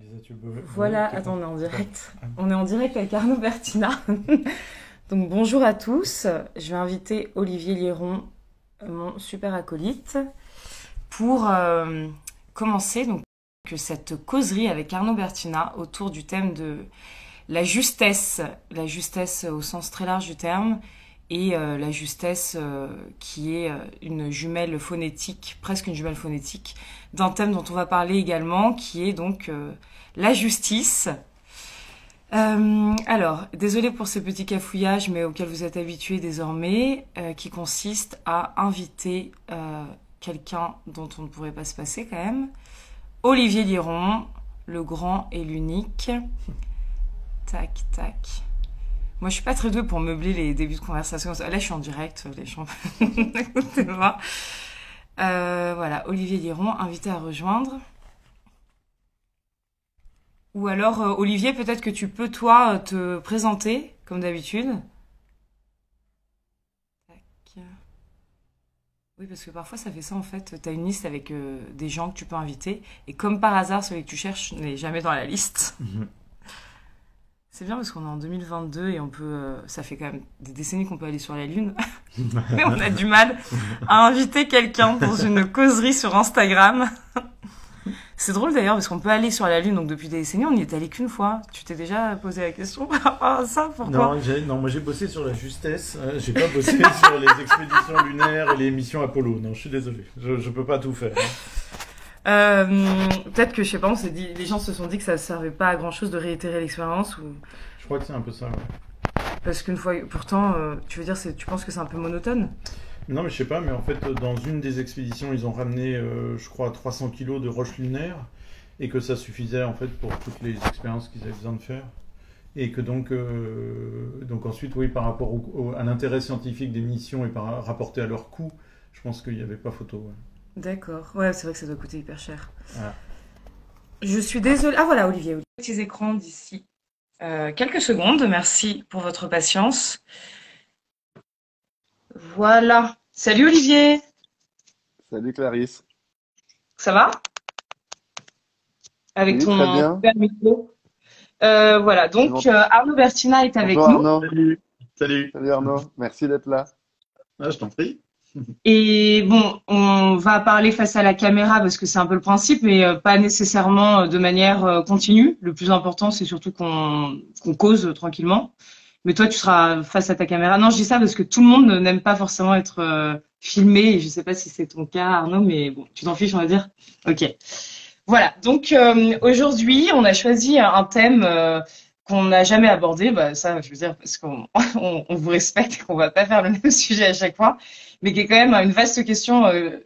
Elisa, tu veux Voilà, quelqu'un? attends, on est en D'accord. direct. On est en direct avec Arnaud Bertina. Donc bonjour à tous. Je vais inviter Olivier Liéron, mon super acolyte, pour commencer donc cette causerie avec Arnaud Bertina autour du thème de la justesse au sens très large du terme, et la justesse qui est une jumelle phonétique, presque une jumelle phonétique, d'un thème dont on va parler également, qui est donc la justice. Alors, désolé pour ce petit cafouillage, mais auquel vous êtes habitués désormais, qui consiste à inviter quelqu'un dont on ne pourrait pas se passer quand même, Olivier Liéron, le grand et l'unique. Tac, tac. Moi, je suis pas très douée pour meubler les débuts de conversation. Là, je suis en direct, les gens. Écoutez-moi. Voilà, Olivier Liéron, invité à rejoindre. Ou alors, Olivier, peut-être que tu peux, toi, te présenter, comme d'habitude. Tac. Oui, parce que parfois, ça fait ça, en fait. Tu as une liste avec des gens que tu peux inviter. Et comme par hasard, celui que tu cherches n'est jamais dans la liste. Mhm. C'est bien parce qu'on est en 2022 et on peut, ça fait quand même des décennies qu'on peut aller sur la Lune. Mais on a du mal à inviter quelqu'un dans une causerie sur Instagram. C'est drôle d'ailleurs parce qu'on peut aller sur la Lune, donc depuis des décennies, on n'y est allé qu'une fois. Tu t'es déjà posé la question par rapport à ça? Pourquoi? Non, moi j'ai bossé sur la justesse. J'ai pas bossé sur les expéditions lunaires et les missions Apollo. Non, je suis désolé. Je peux pas tout faire, hein. Peut-être que, je sais pas, on s'est dit, les gens se sont dit que ça servait pas à grand chose de réitérer l'expérience, ou Je crois que c'est un peu ça, ouais. parce qu'une fois, pourtant, tu veux dire, tu penses que c'est un peu monotone? Non, mais je sais pas, mais en fait, dans une des expéditions, ils ont ramené, je crois, 300 kilos de roches lunaires et que ça suffisait en fait pour toutes les expériences qu'ils avaient besoin de faire. Et que donc ensuite, oui, par rapport à l'intérêt scientifique des missions et rapporté à leur coût, je pense qu'il n'y avait pas photo, ouais. D'accord. Ouais, c'est vrai que ça doit coûter hyper cher. Voilà. Je suis désolée. Ah voilà, Olivier. Petits écrans d'ici quelques secondes. Merci pour votre patience. Voilà. Salut Olivier. Salut Clarisse. Ça va? Avec Oui, très ton bien. super micro. Voilà. Tu Donc m'ent- Arnaud Bertina est avec Bonjour nous. Arnaud. Salut. Salut. Salut Arnaud. Merci d'être là. Ah, je t'en prie. Et bon, on va parler face à la caméra parce que c'est un peu le principe, mais pas nécessairement de manière continue. Le plus important, c'est surtout qu'on cause tranquillement. Mais toi, tu seras face à ta caméra. Non, je dis ça parce que tout le monde n'aime pas forcément être filmé. Et je sais pas si c'est ton cas, Arnaud, mais bon, tu t'en fiches, on va dire. Ok. Voilà. Donc aujourd'hui, on a choisi un thème qu'on n'a jamais abordé. Bah ça, je veux dire, parce qu'on on vous respecte et qu'on va pas faire le même sujet à chaque fois, mais qui est quand même une vaste question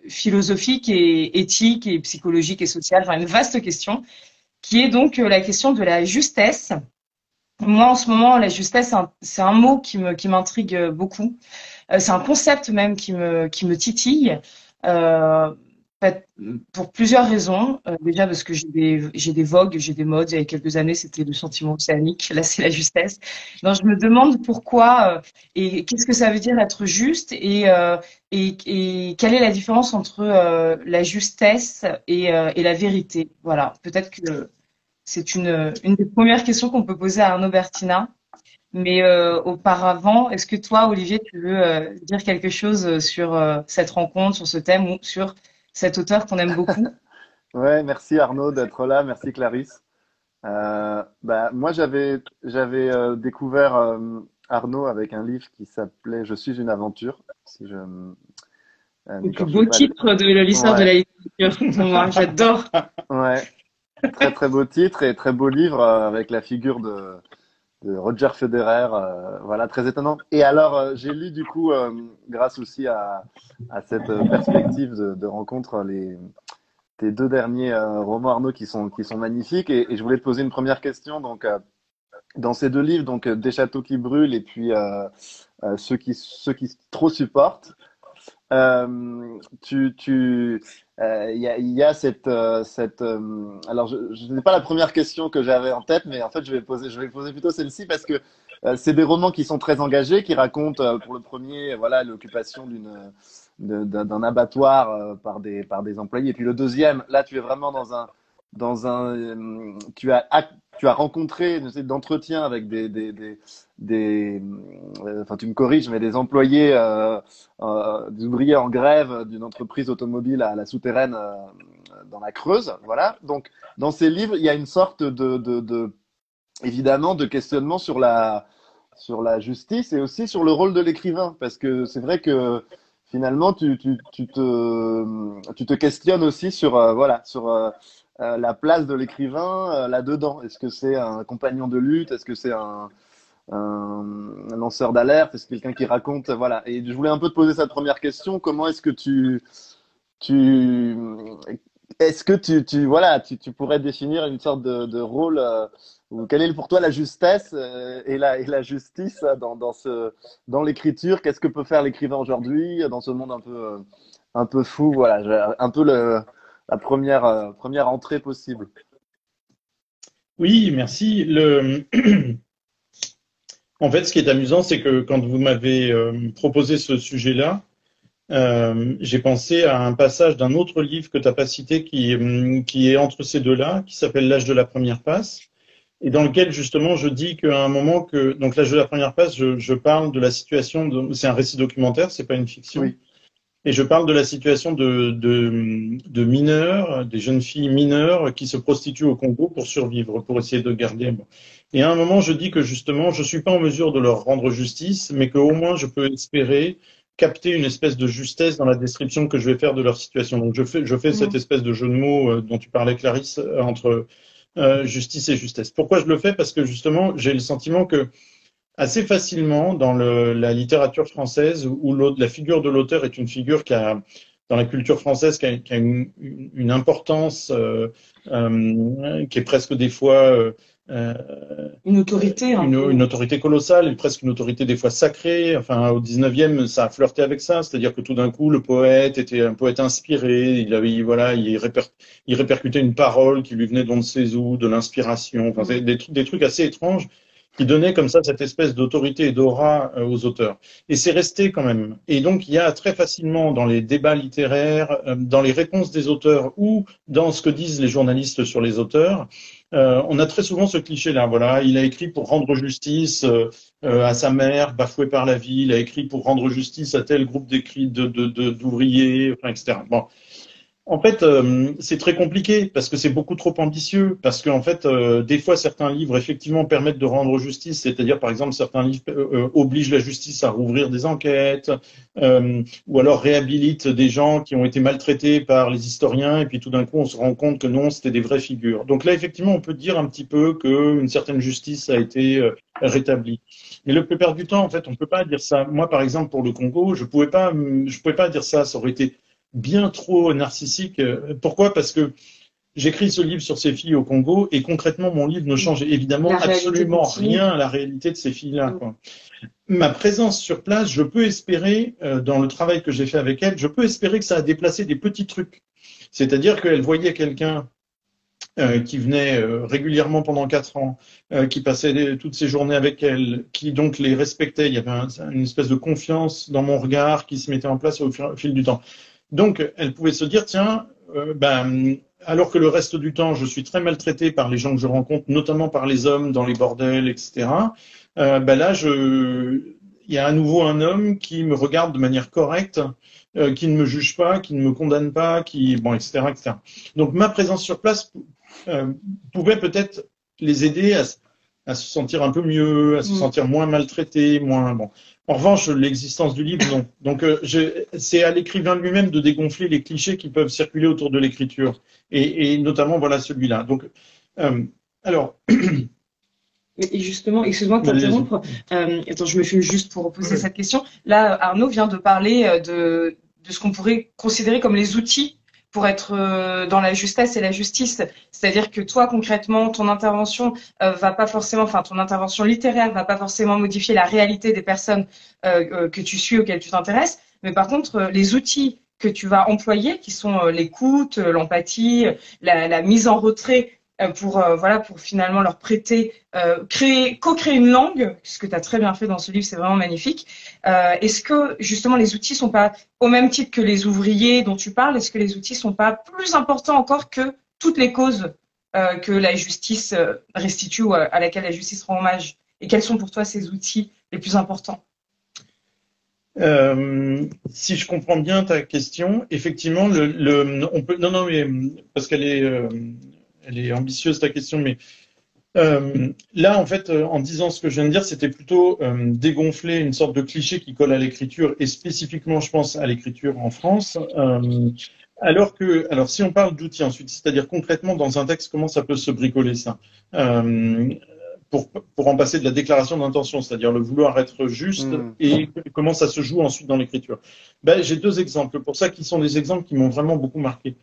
philosophique et éthique et psychologique et sociale. Enfin, une vaste question qui est donc la question de la justesse. Moi, en ce moment, la justesse, c'est un mot qui m'intrigue beaucoup. C'est un concept même qui me titille. Euh, en fait, pour plusieurs raisons. Déjà parce que j'ai des vogues, j'ai des modes. Il y a quelques années, c'était le sentiment océanique. Là, c'est la justesse. Donc, je me demande pourquoi et qu'est-ce que ça veut dire être juste et quelle est la différence entre la justesse et la vérité. Voilà. Peut-être que c'est une des premières questions qu'on peut poser à Arnaud Bertina. Mais auparavant, est-ce que toi, Olivier, tu veux dire quelque chose sur cette rencontre, sur ce thème ou sur cet auteur qu'on aime beaucoup? Ouais, merci Arnaud d'être là. Merci Clarisse. Moi, découvert Arnaud avec un livre qui s'appelait Je suis une aventure. Si je Le plus n'écorche beau pas. titre de l'histoire de Ouais, la littérature pour moi. J'adore. ouais. Très très beau titre et très beau livre avec la figure de Roger Federer, voilà, très étonnant. Et alors, j'ai lu du coup, grâce aussi à cette perspective de rencontre, tes deux derniers romans Arnaud qui sont magnifiques. Et je voulais te poser une première question. Donc, dans ces deux livres, donc Des châteaux qui brûlent et puis ceux qui trop supportent. Il y a alors, je n'ai pas la première question que j'avais en tête, mais en fait, je vais poser plutôt celle-ci parce que c'est des romans qui sont très engagés, qui racontent pour le premier, voilà, l'occupation d'un abattoir par des employés. Et puis le deuxième, là, tu es vraiment tu as rencontré une série d'entretiens avec enfin tu me corriges, mais des employés, des ouvriers en grève d'une entreprise automobile à la souterraine dans la Creuse, voilà. Donc dans ces livres, il y a une sorte évidemment de questionnement sur la justice et aussi sur le rôle de l'écrivain, parce que c'est vrai que finalement tu te questionnes aussi sur voilà sur la place de l'écrivain là-dedans. Est-ce que c'est un compagnon de lutte? Est-ce que c'est un lanceur d'alerte? Est-ce quelqu'un qui raconte? Voilà. Et je voulais un peu te poser cette première question. Comment est-ce que tu, est-ce que voilà, tu pourrais définir une sorte de rôle ou quelle est pour toi la justesse et la justice dans l'écriture? Qu'est-ce que peut faire l'écrivain aujourd'hui dans ce monde un peu fou? Voilà, un peu la première entrée possible. Oui, merci. En fait, ce qui est amusant, c'est que quand vous m'avez proposé ce sujet-là, j'ai pensé à un passage d'un autre livre que tu n'as pas cité qui est entre ces deux-là, qui s'appelle L'âge de la première passe, et dans lequel justement je dis qu'à un moment donc L'âge de la première passe, je parle de la situation, c'est un récit documentaire, c'est pas une fiction. Oui. Et je parle de la situation de mineurs, des jeunes filles mineures qui se prostituent au Congo pour survivre, pour essayer de garder. Et à un moment, je dis que justement, je suis pas en mesure de leur rendre justice, mais qu'au moins je peux espérer capter une espèce de justesse dans la description que je vais faire de leur situation. Donc je fais cette espèce de jeu de mots dont tu parlais, Clarisse, entre justice et justesse. Pourquoi je le fais? Parce que justement, j'ai le sentiment que assez facilement dans la littérature française où la figure de l'auteur est une figure dans la culture française, qui a une importance qui est presque des fois une autorité, une autorité colossale, et presque une autorité des fois sacrée. Enfin, au 19e, ça a flirté avec ça, c'est-à-dire que tout d'un coup, le poète était un poète inspiré. Il répercutait une parole qui lui venait d'on ne sait où, de l'inspiration. Enfin, c'est des trucs assez étranges qui donnait comme ça cette espèce d'autorité et d'aura aux auteurs. Et c'est resté quand même. Et donc, il y a très facilement dans les débats littéraires, dans les réponses des auteurs ou dans ce que disent les journalistes sur les auteurs, on a très souvent ce cliché-là. Voilà, il a écrit pour rendre justice à sa mère, bafouée par la vie. Il a écrit pour rendre justice à tel groupe d'ouvriers, enfin, etc. Bon. En fait, c'est très compliqué parce que c'est beaucoup trop ambitieux. Parce qu'en fait, des fois, certains livres effectivement permettent de rendre justice. C'est-à-dire, par exemple, certains livres obligent la justice à rouvrir des enquêtes, ou alors réhabilitent des gens qui ont été maltraités par les historiens. Et puis tout d'un coup, on se rend compte que non, c'était des vraies figures. Donc là, effectivement, on peut dire un petit peu qu'une certaine justice a été rétablie. Mais la plupart du temps, en fait, on ne peut pas dire ça. Moi, par exemple, pour le Congo, je pouvais pas dire ça. Ça aurait été bien trop narcissique. Pourquoi? Parce que j'écris ce livre sur ces filles au Congo et concrètement, mon livre ne change évidemment absolument rien à la réalité de ces filles-là, quoi. Ma présence sur place, je peux espérer, dans le travail que j'ai fait avec elles, je peux espérer que ça a déplacé des petits trucs. C'est-à-dire qu'elles voyaient quelqu'un qui venait régulièrement pendant 4 ans, qui passait toutes ses journées avec elles, qui donc les respectait. Il y avait une espèce de confiance dans mon regard qui se mettait en place au fil du temps. Donc, elle pouvait se dire, tiens, alors que le reste du temps, je suis très maltraitée par les gens que je rencontre, notamment par les hommes dans les bordels, etc. Là, il y a à nouveau un homme qui me regarde de manière correcte, qui ne me juge pas, qui ne me condamne pas, etc., etc. Donc, ma présence sur place pouvait peut-être les aider à se sentir un peu mieux, à se sentir moins maltraité, moins bon. En revanche, l'existence du livre, non. Donc, c'est à l'écrivain lui-même de dégonfler les clichés qui peuvent circuler autour de l'écriture, et notamment, voilà, celui-là. Donc, alors. Et justement, excuse-moi de t'interrompre. Attends, je me filme juste pour poser cette question. Là, Arnaud vient de parler de ce qu'on pourrait considérer comme les outils pour être dans la justesse et la justice. C'est-à-dire que toi, concrètement, ton intervention ton intervention littéraire va pas forcément modifier la réalité des personnes que tu suis, auxquelles tu t'intéresses. Mais par contre, les outils que tu vas employer, qui sont l'écoute, l'empathie, la mise en retrait, pour finalement leur prêter, co-créer une langue, ce que tu as très bien fait dans ce livre, c'est vraiment magnifique. Est-ce que justement les outils sont pas au même titre que les ouvriers dont tu parles, est-ce que les outils sont pas plus importants encore que toutes les causes que la justice restitue ou à laquelle la justice rend hommage? Et quels sont pour toi ces outils les plus importants? Si je comprends bien ta question, effectivement, on peut, non, mais parce elle est ambitieuse ta question, mais là, en fait, en disant ce que je viens de dire, c'était plutôt dégonfler une sorte de cliché qui colle à l'écriture et spécifiquement, je pense, à l'écriture en France. Alors si on parle d'outils ensuite, c'est-à-dire concrètement dans un texte, comment ça peut se bricoler ça? Pour en passer de la déclaration d'intention, c'est-à-dire le vouloir être juste, et comment ça se joue ensuite dans l'écriture. Ben, j'ai deux exemples pour ça qui sont des exemples qui m'ont vraiment beaucoup marqué.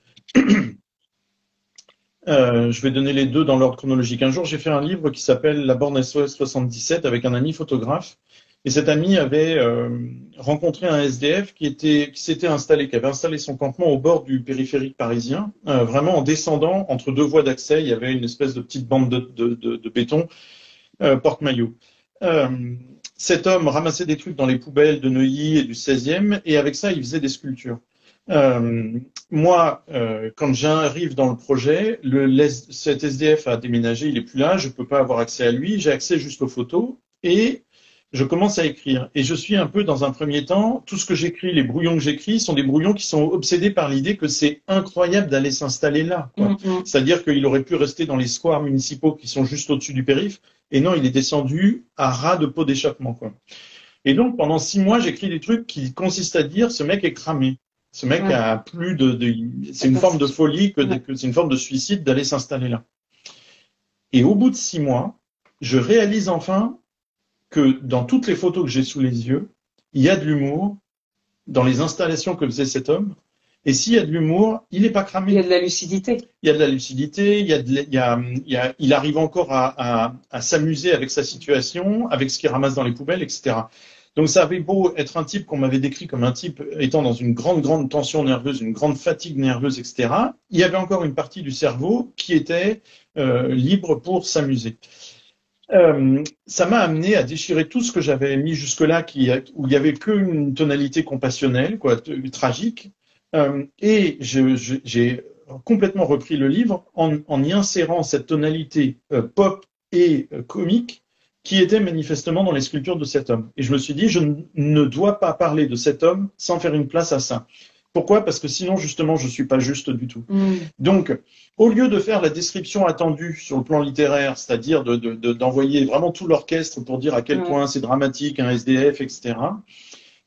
Je vais donner les deux dans l'ordre chronologique. Un jour, j'ai fait un livre qui s'appelle La borne SOS 77 avec un ami photographe. Et cet ami avait rencontré un SDF qui s'était installé, qui avait installé son campement au bord du périphérique parisien, vraiment en descendant entre deux voies d'accès. Il y avait une espèce de petite bande de béton porte-maillot. Cet homme ramassait des trucs dans les poubelles de Neuilly et du 16e, et avec ça, il faisait des sculptures. Moi, quand j'arrive dans le projet, cet SDF a déménagé, il est plus là, je peux pas avoir accès à lui, j'ai accès juste aux photos, et je commence à écrire. Et je suis un peu dans un premier temps, tout ce que j'écris, les brouillons que j'écris, sont des brouillons qui sont obsédés par l'idée que c'est incroyable d'aller s'installer là, quoi. C'est-à-dire qu'il aurait pu rester dans les squares municipaux qui sont juste au-dessus du périph', et non, il est descendu à ras de pot d'échappement, quoi. Et donc, pendant 6 mois, j'écris des trucs qui consistent à dire, ce mec est cramé. Ce mec a plus c'est une forme de folie, c'est une forme de suicide d'aller s'installer là. Et au bout de 6 mois, je réalise enfin que dans toutes les photos que j'ai sous les yeux, il y a de l'humour dans les installations que faisait cet homme. Et s'il y a de l'humour, il n'est pas cramé. Il y a de la lucidité. Il y a de la lucidité, il arrive encore à s'amuser avec sa situation, avec ce qu'il ramasse dans les poubelles, etc. Donc ça avait beau être un type qu'on m'avait décrit comme un type étant dans une grande tension nerveuse, une grande fatigue nerveuse, etc. Il y avait encore une partie du cerveau qui était libre pour s'amuser. Ça m'a amené à déchirer tout ce que j'avais mis jusque-là, où il y avait qu'une tonalité compassionnelle, quoi, tragique. Et j'ai complètement repris le livre en y insérant cette tonalité pop et comique qui était manifestement dans les sculptures de cet homme. Et je me suis dit, je ne dois pas parler de cet homme sans faire une place à ça. Pourquoi? Parce que sinon, justement, je suis pas juste du tout. Donc, au lieu de faire la description attendue sur le plan littéraire, c'est-à-dire d'envoyer vraiment tout l'orchestre pour dire à quel point c'est dramatique, un SDF, etc.,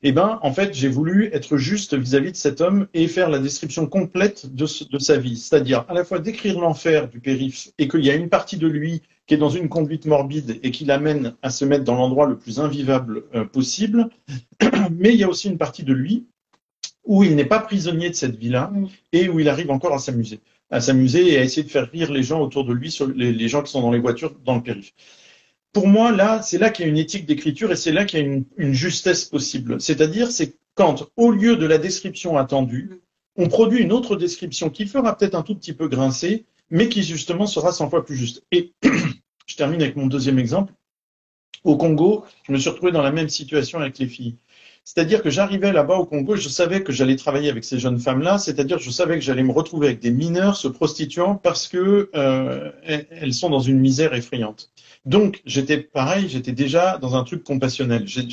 eh ben, en fait, j'ai voulu être juste vis-à-vis de cet homme et faire la description complète de sa vie. C'est-à-dire, à la fois décrire l'enfer du périph' et qu'il y a une partie de lui qui est dans une conduite morbide et qui l'amène à se mettre dans l'endroit le plus invivable possible. Mais il y a aussi une partie de lui où il n'est pas prisonnier de cette vie-là et où il arrive encore à s'amuser et à essayer de faire rire les gens autour de lui, sur les gens qui sont dans les voitures dans le périph'. Pour moi, là, c'est là qu'il y a une éthique d'écriture et c'est là qu'il y a une justesse possible. C'est-à-dire, c'est quand, au lieu de la description attendue, on produit une autre description qui fera peut-être un tout petit peu grincer, mais qui justement sera 100 fois plus juste. Et je termine avec mon deuxième exemple. Au Congo, je me suis retrouvé dans la même situation avec les filles. C'est-à-dire que j'arrivais là-bas au Congo et je savais que j'allais travailler avec ces jeunes femmes-là, c'est-à-dire que je savais que j'allais me retrouver avec des mineurs se prostituant parce que elles sont dans une misère effrayante. Donc, j'étais déjà dans un truc compassionnel. Il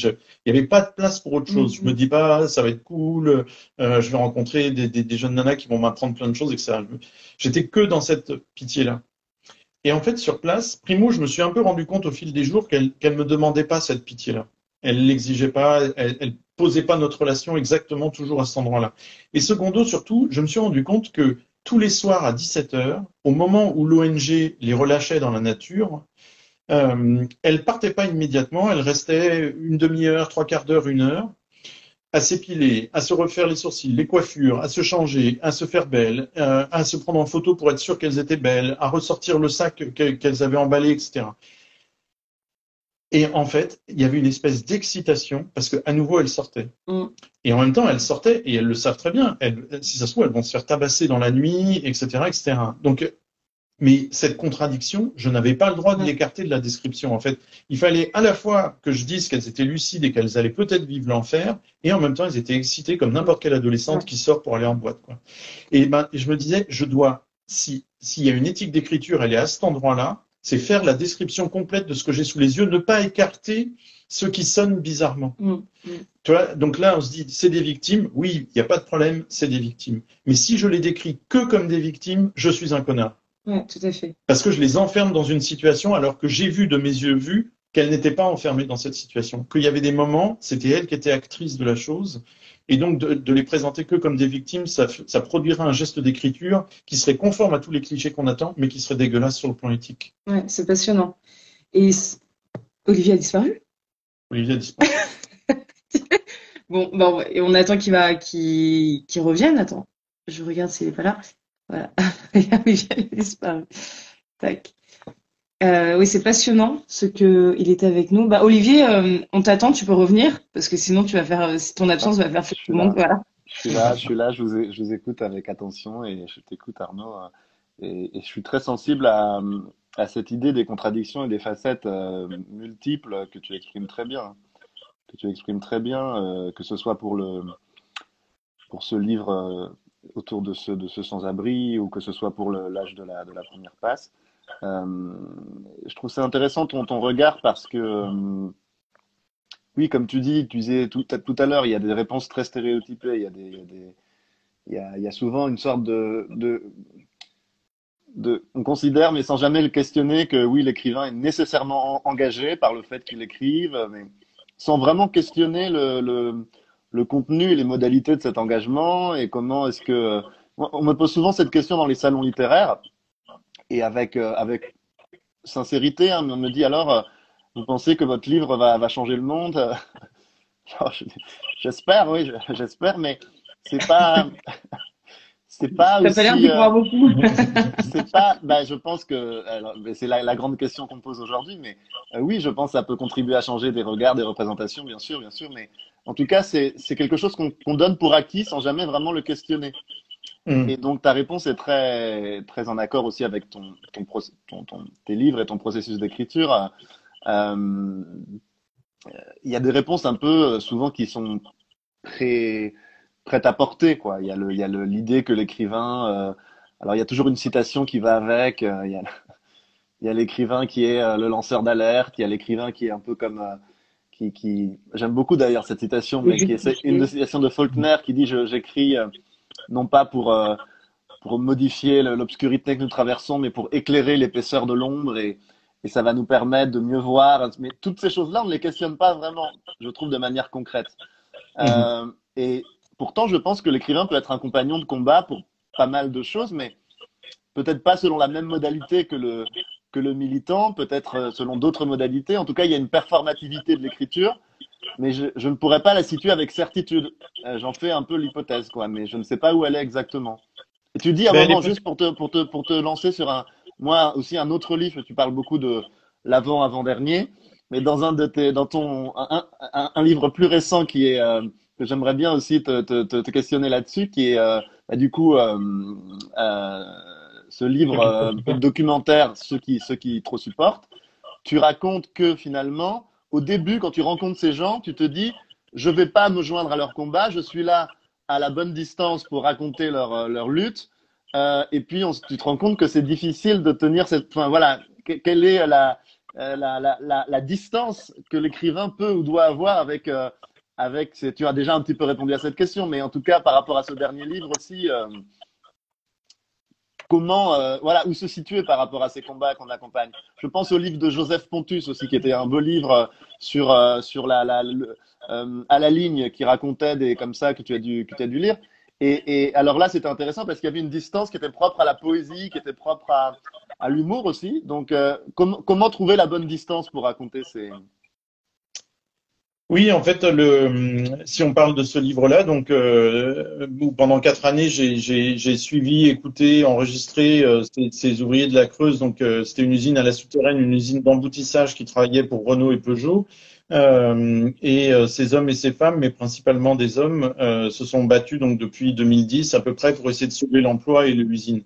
n'y avait pas de place pour autre chose. Je me dis pas, ça va être cool, je vais rencontrer des jeunes nanas qui vont m'apprendre plein de choses, etc. J'étais que dans cette pitié-là. Et en fait, sur place, primo, je me suis un peu rendu compte au fil des jours qu'elle me demandait pas cette pitié-là. Elle l'exigeait pas, elle posait pas notre relation exactement toujours à cet endroit-là. Et secondo, surtout, je me suis rendu compte que tous les soirs à 17h, au moment où l'ONG les relâchait dans la nature, elle partait pas immédiatement, elle restait une demi-heure, 3/4 d'heure, 1 heure, à s'épiler, à se refaire les sourcils, les coiffures, à se changer, à se faire belle, à se prendre en photo pour être sûr qu'elles étaient belles, à ressortir le sac qu'elles avaient emballé, etc. Et en fait, il y avait une espèce d'excitation parce qu'à nouveau, elles sortaient. Et en même temps, elles sortaient et elles le savent très bien. Si ça se trouve, elles vont se faire tabasser dans la nuit, etc., etc. Donc, mais cette contradiction, je n'avais pas le droit de l'écarter de la description. En fait, il fallait à la fois que je dise qu'elles étaient lucides et qu'elles allaient peut-être vivre l'enfer, et en même temps, elles étaient excitées comme n'importe quelle adolescente qui sort pour aller en boîte, quoi. Et ben, je me disais, je dois s'il y a une éthique d'écriture, elle est à cet endroit-là, c'est faire la description complète de ce que j'ai sous les yeux, ne pas écarter ce qui sonne bizarrement. Tu vois, donc là, on se dit, c'est des victimes. Oui, il n'y a pas de problème, c'est des victimes. Mais si je les décris que comme des victimes, je suis un connard. Ouais, tout à fait. Parce que je les enferme dans une situation alors que j'ai vu de mes yeux vus qu'elles n'étaient pas enfermées dans cette situation. Qu'il y avait des moments, c'était elles qui étaient actrices de la chose. Et donc, de les présenter que comme des victimes, ça produirait un geste d'écriture qui serait conforme à tous les clichés qu'on attend, mais qui serait dégueulasse sur le plan éthique. Ouais, c'est passionnant. Et Olivier a disparu? Olivier a disparu. Bon, et on attend qu'il revienne. Attends, je regarde s'il n'est pas là. Voilà, Olivier a disparu. Tac. Oui, c'est passionnant il était avec nous. Bah, Olivier, on t'attend, tu peux revenir parce que sinon ton absence va faire tout le monde. Voilà. Je suis là, je vous écoute avec attention et je t'écoute Arnaud. Et je suis très sensible à cette idée des contradictions et des facettes multiples que tu exprimes très bien. Que ce soit pour ce livre autour de ce sans-abri ou que ce soit pour l'âge de la première passe. Je trouve ça intéressant ton regard parce que oui, comme tu disais tout à l'heure, il y a des réponses très stéréotypées, il y a souvent une sorte on considère, mais sans jamais le questionner, que oui, l'écrivain est nécessairement engagé par le fait qu'il écrive, mais sans vraiment questionner le contenu et les modalités de cet engagement et comment est-ce que on me pose souvent cette question dans les salons littéraires. Et avec sincérité, hein, on me dit alors, vous pensez que votre livre va changer le monde? J'espère, oui, j'espère, mais c'est pas T'as pas l'air d'y croire beaucoup. C'est pas, je pense que c'est la grande question qu'on me pose aujourd'hui, mais oui, je pense que ça peut contribuer à changer des regards, des représentations, bien sûr, mais en tout cas, c'est quelque chose qu'on donne pour acquis sans jamais vraiment le questionner. Et donc, ta réponse est très, très en accord aussi avec tes livres et ton processus d'écriture. Il y a des réponses un peu souvent qui sont prêtes à porter, quoi. Il y a l'idée que l'écrivain. Alors, il y a toujours une citation qui va avec. Il y a l'écrivain qui est le lanceur d'alerte. Il y a l'écrivain qui est un peu comme. J'aime beaucoup d'ailleurs cette citation, mais qui est une citation de Faulkner qui dit j'écris. Non pas pour modifier l'obscurité que nous traversons, mais pour éclairer l'épaisseur de l'ombre et ça va nous permettre de mieux voir. Mais toutes ces choses-là, on ne les questionne pas vraiment, je trouve, de manière concrète. Et pourtant, je pense que l'écrivain peut être un compagnon de combat pour pas mal de choses, mais peut-être pas selon la même modalité que le militant, peut-être selon d'autres modalités. En tout cas, il y a une performativité de l'écriture. Mais je ne pourrais pas la situer avec certitude. J'en fais un peu l'hypothèse, quoi, mais je ne sais pas où elle est exactement. Et tu dis à un moment, juste pour te lancer sur moi aussi un autre livre, tu parles beaucoup de l'avant-avant-dernier, mais dans un livre plus récent qui est, que j'aimerais bien aussi te questionner là-dessus, qui est, du coup, ce livre documentaire, ceux qui trop supportent, tu racontes que finalement, au début, quand tu rencontres ces gens, tu te dis, je ne vais pas me joindre à leur combat, je suis là à la bonne distance pour raconter leur lutte. Et puis, tu te rends compte que c'est difficile de tenir cette. Enfin, voilà, quelle est la distance que l'écrivain peut ou doit avoir avec. Tu as déjà un petit peu répondu à cette question, mais en tout cas, par rapport à ce dernier livre aussi. Comment, où se situer par rapport à ces combats qu'on accompagne. Je pense au livre de Joseph Pontus aussi, qui était un beau livre sur à la ligne, qui racontait des comme ça que tu as dû lire. Et alors là, c'était intéressant parce qu'il y avait une distance qui était propre à la poésie, qui était propre à l'humour aussi. Donc, comment trouver la bonne distance pour raconter ces. Oui, en fait, si on parle de ce livre-là, donc pendant 4 années, j'ai suivi, écouté, enregistré ces ouvriers de la Creuse. Donc, c'était une usine à la souterraine, une usine d'emboutissage qui travaillait pour Renault et Peugeot. Ces hommes et ces femmes, mais principalement des hommes, se sont battus donc depuis 2010 à peu près pour essayer de sauver l'emploi et l'usine.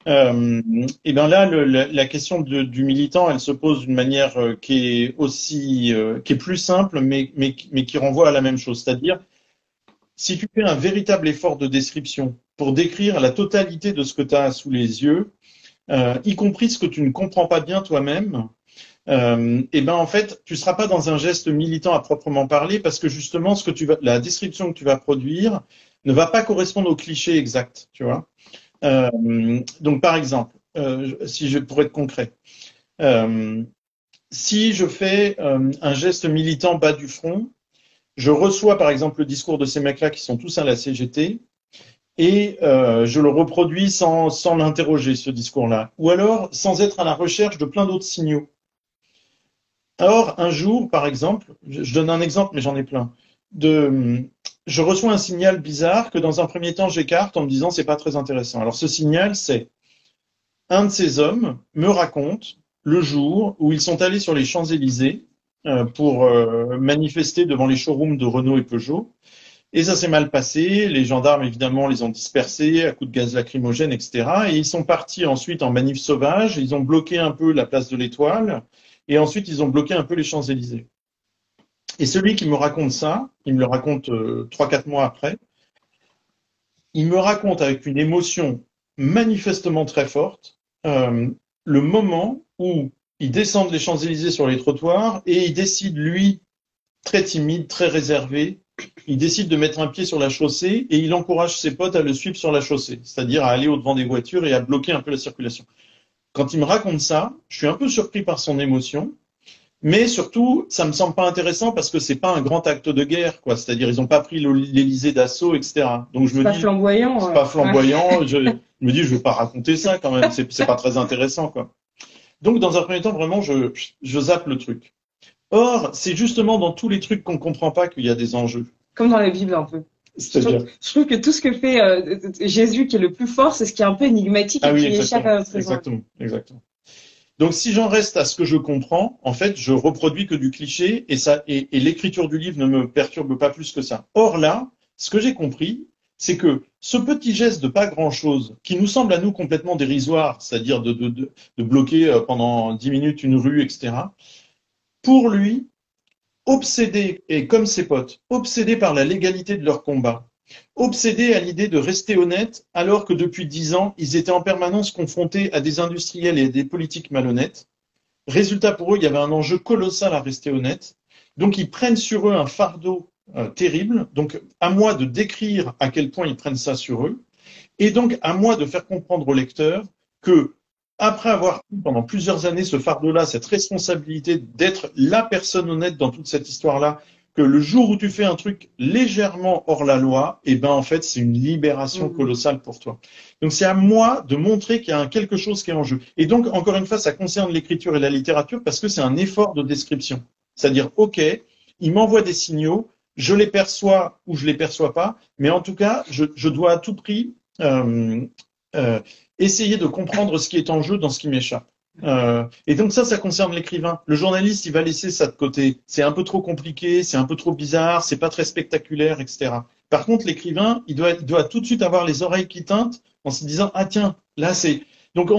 Et bien là, la question du militant, elle se pose d'une manière qui est plus simple, mais qui renvoie à la même chose. C'est-à-dire, si tu fais un véritable effort de description pour décrire la totalité de ce que tu as sous les yeux, y compris ce que tu ne comprends pas bien toi-même, et ben en fait, tu seras pas dans un geste militant à proprement parler parce que justement, la description que tu vas produire ne va pas correspondre au cliché exact, tu vois. Donc par exemple, pour être concret, si je fais un geste militant bas du front, je reçois par exemple le discours de ces mecs-là qui sont tous à la CGT et je le reproduis sans l'interroger, ce discours-là, ou alors sans être à la recherche de plein d'autres signaux. Or, un jour, par exemple, je donne un exemple, mais j'en ai plein, je reçois un signal bizarre que dans un premier temps j'écarte en me disant c'est pas très intéressant. Alors ce signal, c'est un de ces hommes me raconte le jour où ils sont allés sur les Champs-Élysées pour manifester devant les showrooms de Renault et Peugeot. Et ça s'est mal passé. Les gendarmes, évidemment, les ont dispersés à coups de gaz lacrymogène, etc. Et ils sont partis ensuite en manif sauvage. Ils ont bloqué un peu la place de l'Étoile. Et ensuite, ils ont bloqué un peu les Champs-Élysées. Et celui qui me raconte ça, il me le raconte 3-4 mois après, il me raconte avec une émotion manifestement très forte le moment où il descend les Champs-Élysées sur les trottoirs et il décide, lui, très timide, très réservé, il décide de mettre un pied sur la chaussée et il encourage ses potes à le suivre sur la chaussée, c'est-à-dire à aller au-devant des voitures et à bloquer un peu la circulation. Quand il me raconte ça, je suis un peu surpris par son émotion, mais surtout, ça me semble pas intéressant parce que c'est pas un grand acte de guerre, quoi. C'est-à-dire, ils ont pas pris l'Élysée d'assaut, etc. Donc je me dis, c'est pas flamboyant. Je me dis, je vais pas raconter ça quand même. C'est pas très intéressant, quoi. Donc dans un premier temps, vraiment, je zappe le truc. Or, c'est justement dans tous les trucs qu'on comprend pas qu'il y a des enjeux. Comme dans la Bible un peu. C'est-à-dire, je trouve que tout ce que fait Jésus qui est le plus fort, c'est ce qui est un peu énigmatique et qui échappe à notre raison. Exactement. Donc, si j'en reste à ce que je comprends, en fait, je reproduis que du cliché et l'écriture du livre ne me perturbe pas plus que ça. Or là, ce que j'ai compris, c'est que ce petit geste de pas grand-chose, qui nous semble à nous complètement dérisoire, c'est-à-dire de bloquer pendant 10 minutes une rue, etc., pour lui, obsédé, et comme ses potes, obsédé par la légalité de leur combat, obsédés à l'idée de rester honnêtes, alors que depuis 10 ans, ils étaient en permanence confrontés à des industriels et à des politiques malhonnêtes. Résultat, pour eux, il y avait un enjeu colossal à rester honnête. Donc, ils prennent sur eux un fardeau terrible. Donc, à moi de décrire à quel point ils prennent ça sur eux. Et donc, à moi de faire comprendre au lecteur que, après avoir pris pendant plusieurs années ce fardeau-là, cette responsabilité d'être la personne honnête dans toute cette histoire-là, que le jour où tu fais un truc légèrement hors la loi, eh ben en fait c'est une libération colossale pour toi. Donc c'est à moi de montrer qu'il y a quelque chose qui est en jeu. Et donc encore une fois, ça concerne l'écriture et la littérature parce que c'est un effort de description. C'est-à-dire, ok, il m'envoie des signaux, je les perçois ou je les perçois pas, mais en tout cas, je dois à tout prix essayer de comprendre ce qui est en jeu dans ce qui m'échappe. Et donc ça concerne l'écrivain. Le journaliste, il va laisser ça de côté. C'est un peu trop compliqué, c'est un peu trop bizarre, c'est pas très spectaculaire, etc. Par contre, l'écrivain, il doit tout de suite avoir les oreilles qui tintent en se disant ah tiens, là c'est. Donc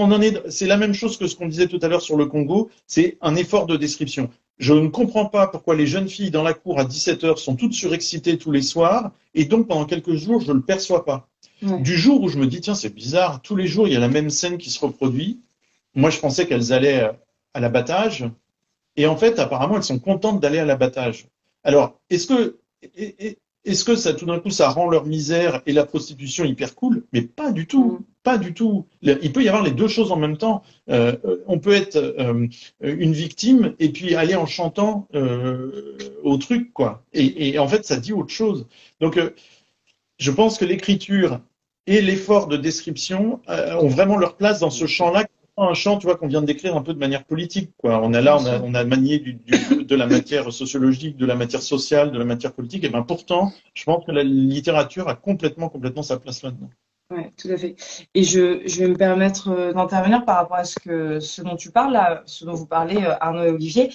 c'est la même chose que ce qu'on disait tout à l'heure sur le Congo. C'est un effort de description. Je ne comprends pas pourquoi les jeunes filles dans la cour à 17h sont toutes surexcitées tous les soirs, et donc pendant quelques jours, je le perçois pas. Ouais. Du jour où je me dis tiens, c'est bizarre, tous les jours il y a la même scène qui se reproduit. Moi, je pensais qu'elles allaient à l'abattage. Et en fait, apparemment, elles sont contentes d'aller à l'abattage. Alors, est-ce que ça, tout d'un coup, ça rend leur misère et la prostitution hyper cool? Mais pas du tout. Pas du tout. Il peut y avoir les deux choses en même temps. On peut être une victime et puis aller en chantant au truc, quoi. Et en fait, ça dit autre chose. Donc, je pense que l'écriture et l'effort de description ont vraiment leur place dans ce champ-là. Un champ, tu vois, qu'on vient de décrire un peu de manière politique, quoi. On a manié de la matière sociologique, de la matière sociale, de la matière politique. Et ben pourtant, je pense que la littérature a complètement sa place là-dedans. Ouais, tout à fait. Et je vais me permettre d'intervenir par rapport à ce dont tu parles, là, ce dont vous parlez, Arnaud et Olivier.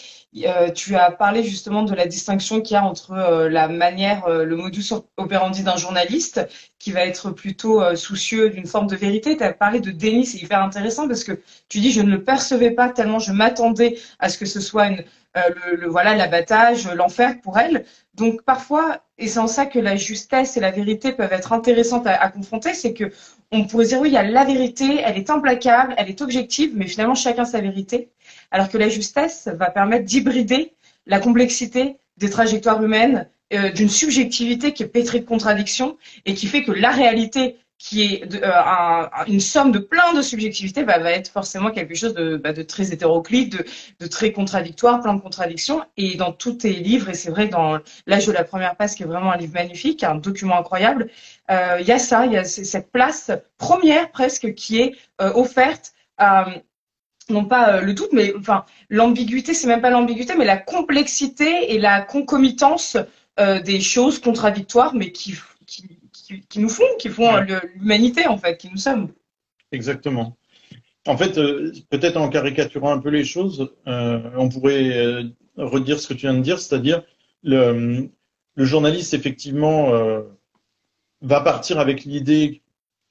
Tu as parlé justement de la distinction qu'il y a entre la manière, le modus operandi d'un journaliste qui va être plutôt soucieux d'une forme de vérité. Tu as parlé de déni, c'est hyper intéressant parce que tu dis je ne le percevais pas tellement je m'attendais à ce que ce soit voilà, l'abattage, l'enfer pour elle. Donc parfois, et c'est en ça que la justesse et la vérité peuvent être intéressantes à confronter, c'est que on pourrait dire oui, il y a la vérité, elle est implacable, elle est objective, mais finalement chacun sa vérité. Alors que la justesse va permettre d'hybrider la complexité des trajectoires humaines, d'une subjectivité qui est pétrie de contradictions et qui fait que la réalité qui est une somme de plein de subjectivités va être forcément quelque chose de très hétéroclite, de très contradictoire, plein de contradictions. Et dans tous tes livres, et c'est vrai que dans L'âge de la première passe, qui est vraiment un livre magnifique, un document incroyable, il y a ça, il y a cette place première presque qui est offerte à non pas le doute, mais enfin l'ambiguïté, c'est même pas l'ambiguïté, mais la complexité et la concomitance des choses contradictoires, mais qui nous font, l'humanité en fait, qui nous sommes. Exactement. En fait, peut-être en caricaturant un peu les choses, on pourrait redire ce que tu viens de dire, c'est-à-dire le journaliste effectivement va partir avec l'idée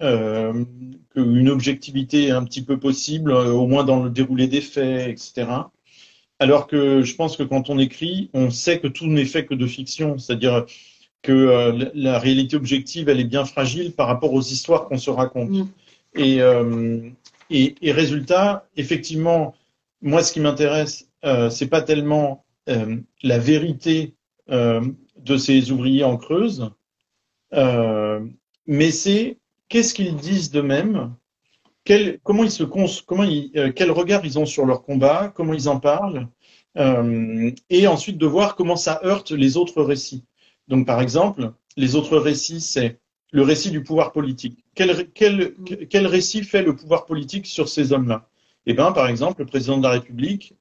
qu'une objectivité est un petit peu possible, au moins dans le déroulé des faits, etc. Alors que je pense que quand on écrit, on sait que tout n'est fait que de fiction, c'est-à-dire que la réalité objective, elle est bien fragile par rapport aux histoires qu'on se raconte. Et résultat, effectivement, moi, ce qui m'intéresse, c'est pas tellement la vérité de ces ouvriers en Creuse, mais c'est qu'est-ce qu'ils disent d'eux-mêmes, quel regard ils ont sur leur combat, comment ils en parlent, et ensuite de voir comment ça heurte les autres récits. Donc, par exemple, les autres récits, c'est le récit du pouvoir politique. Quel récit fait le pouvoir politique sur ces hommes-là? Eh bien, par exemple, le président de la République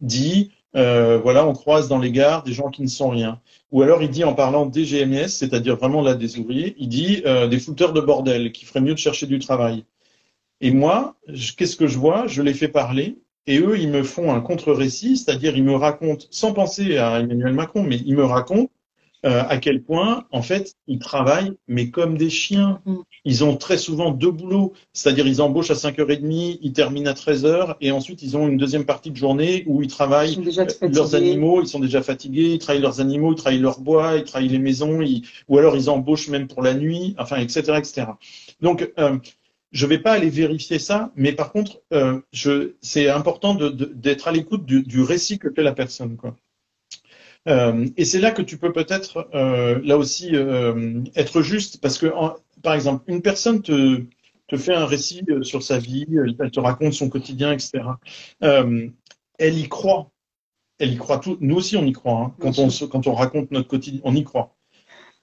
dit, voilà, on croise dans les gares des gens qui ne sont rien. Ou alors, il dit, en parlant des GMS, c'est-à-dire vraiment là des ouvriers, il dit des fouteurs de bordel, qui feraient mieux de chercher du travail. Et moi, qu'est-ce que je vois? Je les fais parler. Et eux, ils me font un contre-récit, c'est-à-dire ils me racontent, sans penser à Emmanuel Macron, mais ils me racontent à quel point, en fait, ils travaillent, mais comme des chiens. Ils ont très souvent deux boulots, c'est-à-dire ils embauchent à 5h30, ils terminent à 13h, et ensuite ils ont une deuxième partie de journée où ils travaillent leurs animaux, ils sont déjà fatigués, ils travaillent leurs animaux, ils travaillent leur bois, ils travaillent les maisons, ou alors ils embauchent même pour la nuit, enfin, etc., etc. Donc, je vais pas aller vérifier ça, mais par contre, c'est important d'être à l'écoute du récit que fait la personne, quoi. Et c'est là que tu peux peut-être, là aussi, être juste, parce que, par exemple, une personne te fait un récit sur sa vie, elle te raconte son quotidien, etc. Elle y croit. Elle y croit tout. Nous aussi, on y croit. Hein. Quand on raconte notre quotidien, on y croit.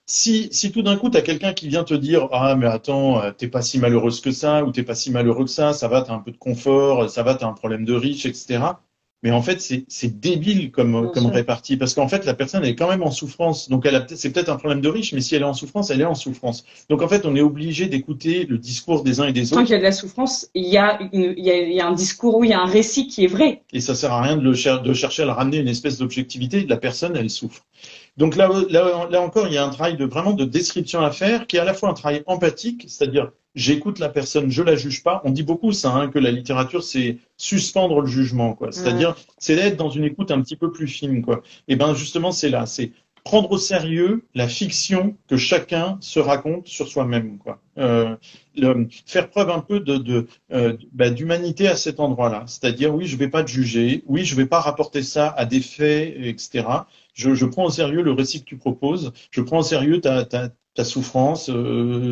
Si tout d'un coup, tu as quelqu'un qui vient te dire « Ah, mais attends, t'es pas si malheureuse que ça, ou t'es pas si malheureux que ça va, t'as un peu de confort, ça va, t'as un problème de riche, etc. » Mais en fait, c'est débile comme répartie, parce qu'en fait, la personne est quand même en souffrance. Donc, c'est peut-être un problème de riche, mais si elle est en souffrance, elle est en souffrance. Donc, en fait, on est obligé d'écouter le discours des uns et des autres. Tant qu'il y a de la souffrance, il y a un discours, oui, il y a un récit qui est vrai. Et ça sert à rien de chercher à le ramener une espèce d'objectivité. La personne, elle souffre. Donc là encore, il y a un travail vraiment de description à faire, qui est à la fois un travail empathique, c'est-à-dire j'écoute la personne, je la juge pas. On dit beaucoup ça, hein, que la littérature c'est suspendre le jugement, quoi. C'est-à-dire c'est d'être dans une écoute un petit peu plus fine, quoi. Et ben justement c'est là, c'est prendre au sérieux la fiction que chacun se raconte sur soi-même, quoi. Faire preuve un peu d'humanité à cet endroit-là. C'est-à-dire oui, je vais pas te juger, oui, je vais pas rapporter ça à des faits, etc. Je prends au sérieux le récit que tu proposes, je prends au sérieux ta souffrance,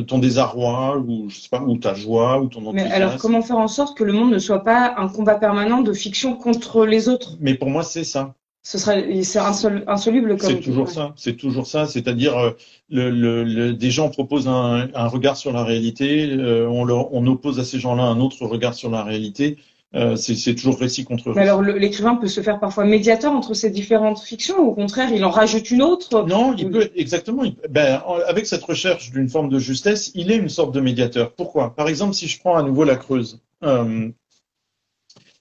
ton désarroi, ou je sais pas, ou ta joie, ou ton enthousiasme. Mais alors, comment faire en sorte que le monde ne soit pas un combat permanent de fiction contre les autres? Mais pour moi, c'est ça. C'est insoluble comme. C'est toujours ça. C'est toujours ça. C'est-à-dire, des gens proposent un regard sur la réalité, on oppose à ces gens-là un autre regard sur la réalité. C'est toujours récit contre récit. Mais alors, l'écrivain peut se faire parfois médiateur entre ces différentes fictions, ou au contraire, il en rajoute une autre? Non, il peut, exactement. Avec cette recherche d'une forme de justesse, il est une sorte de médiateur. Pourquoi? Par exemple, si je prends à nouveau la Creuse,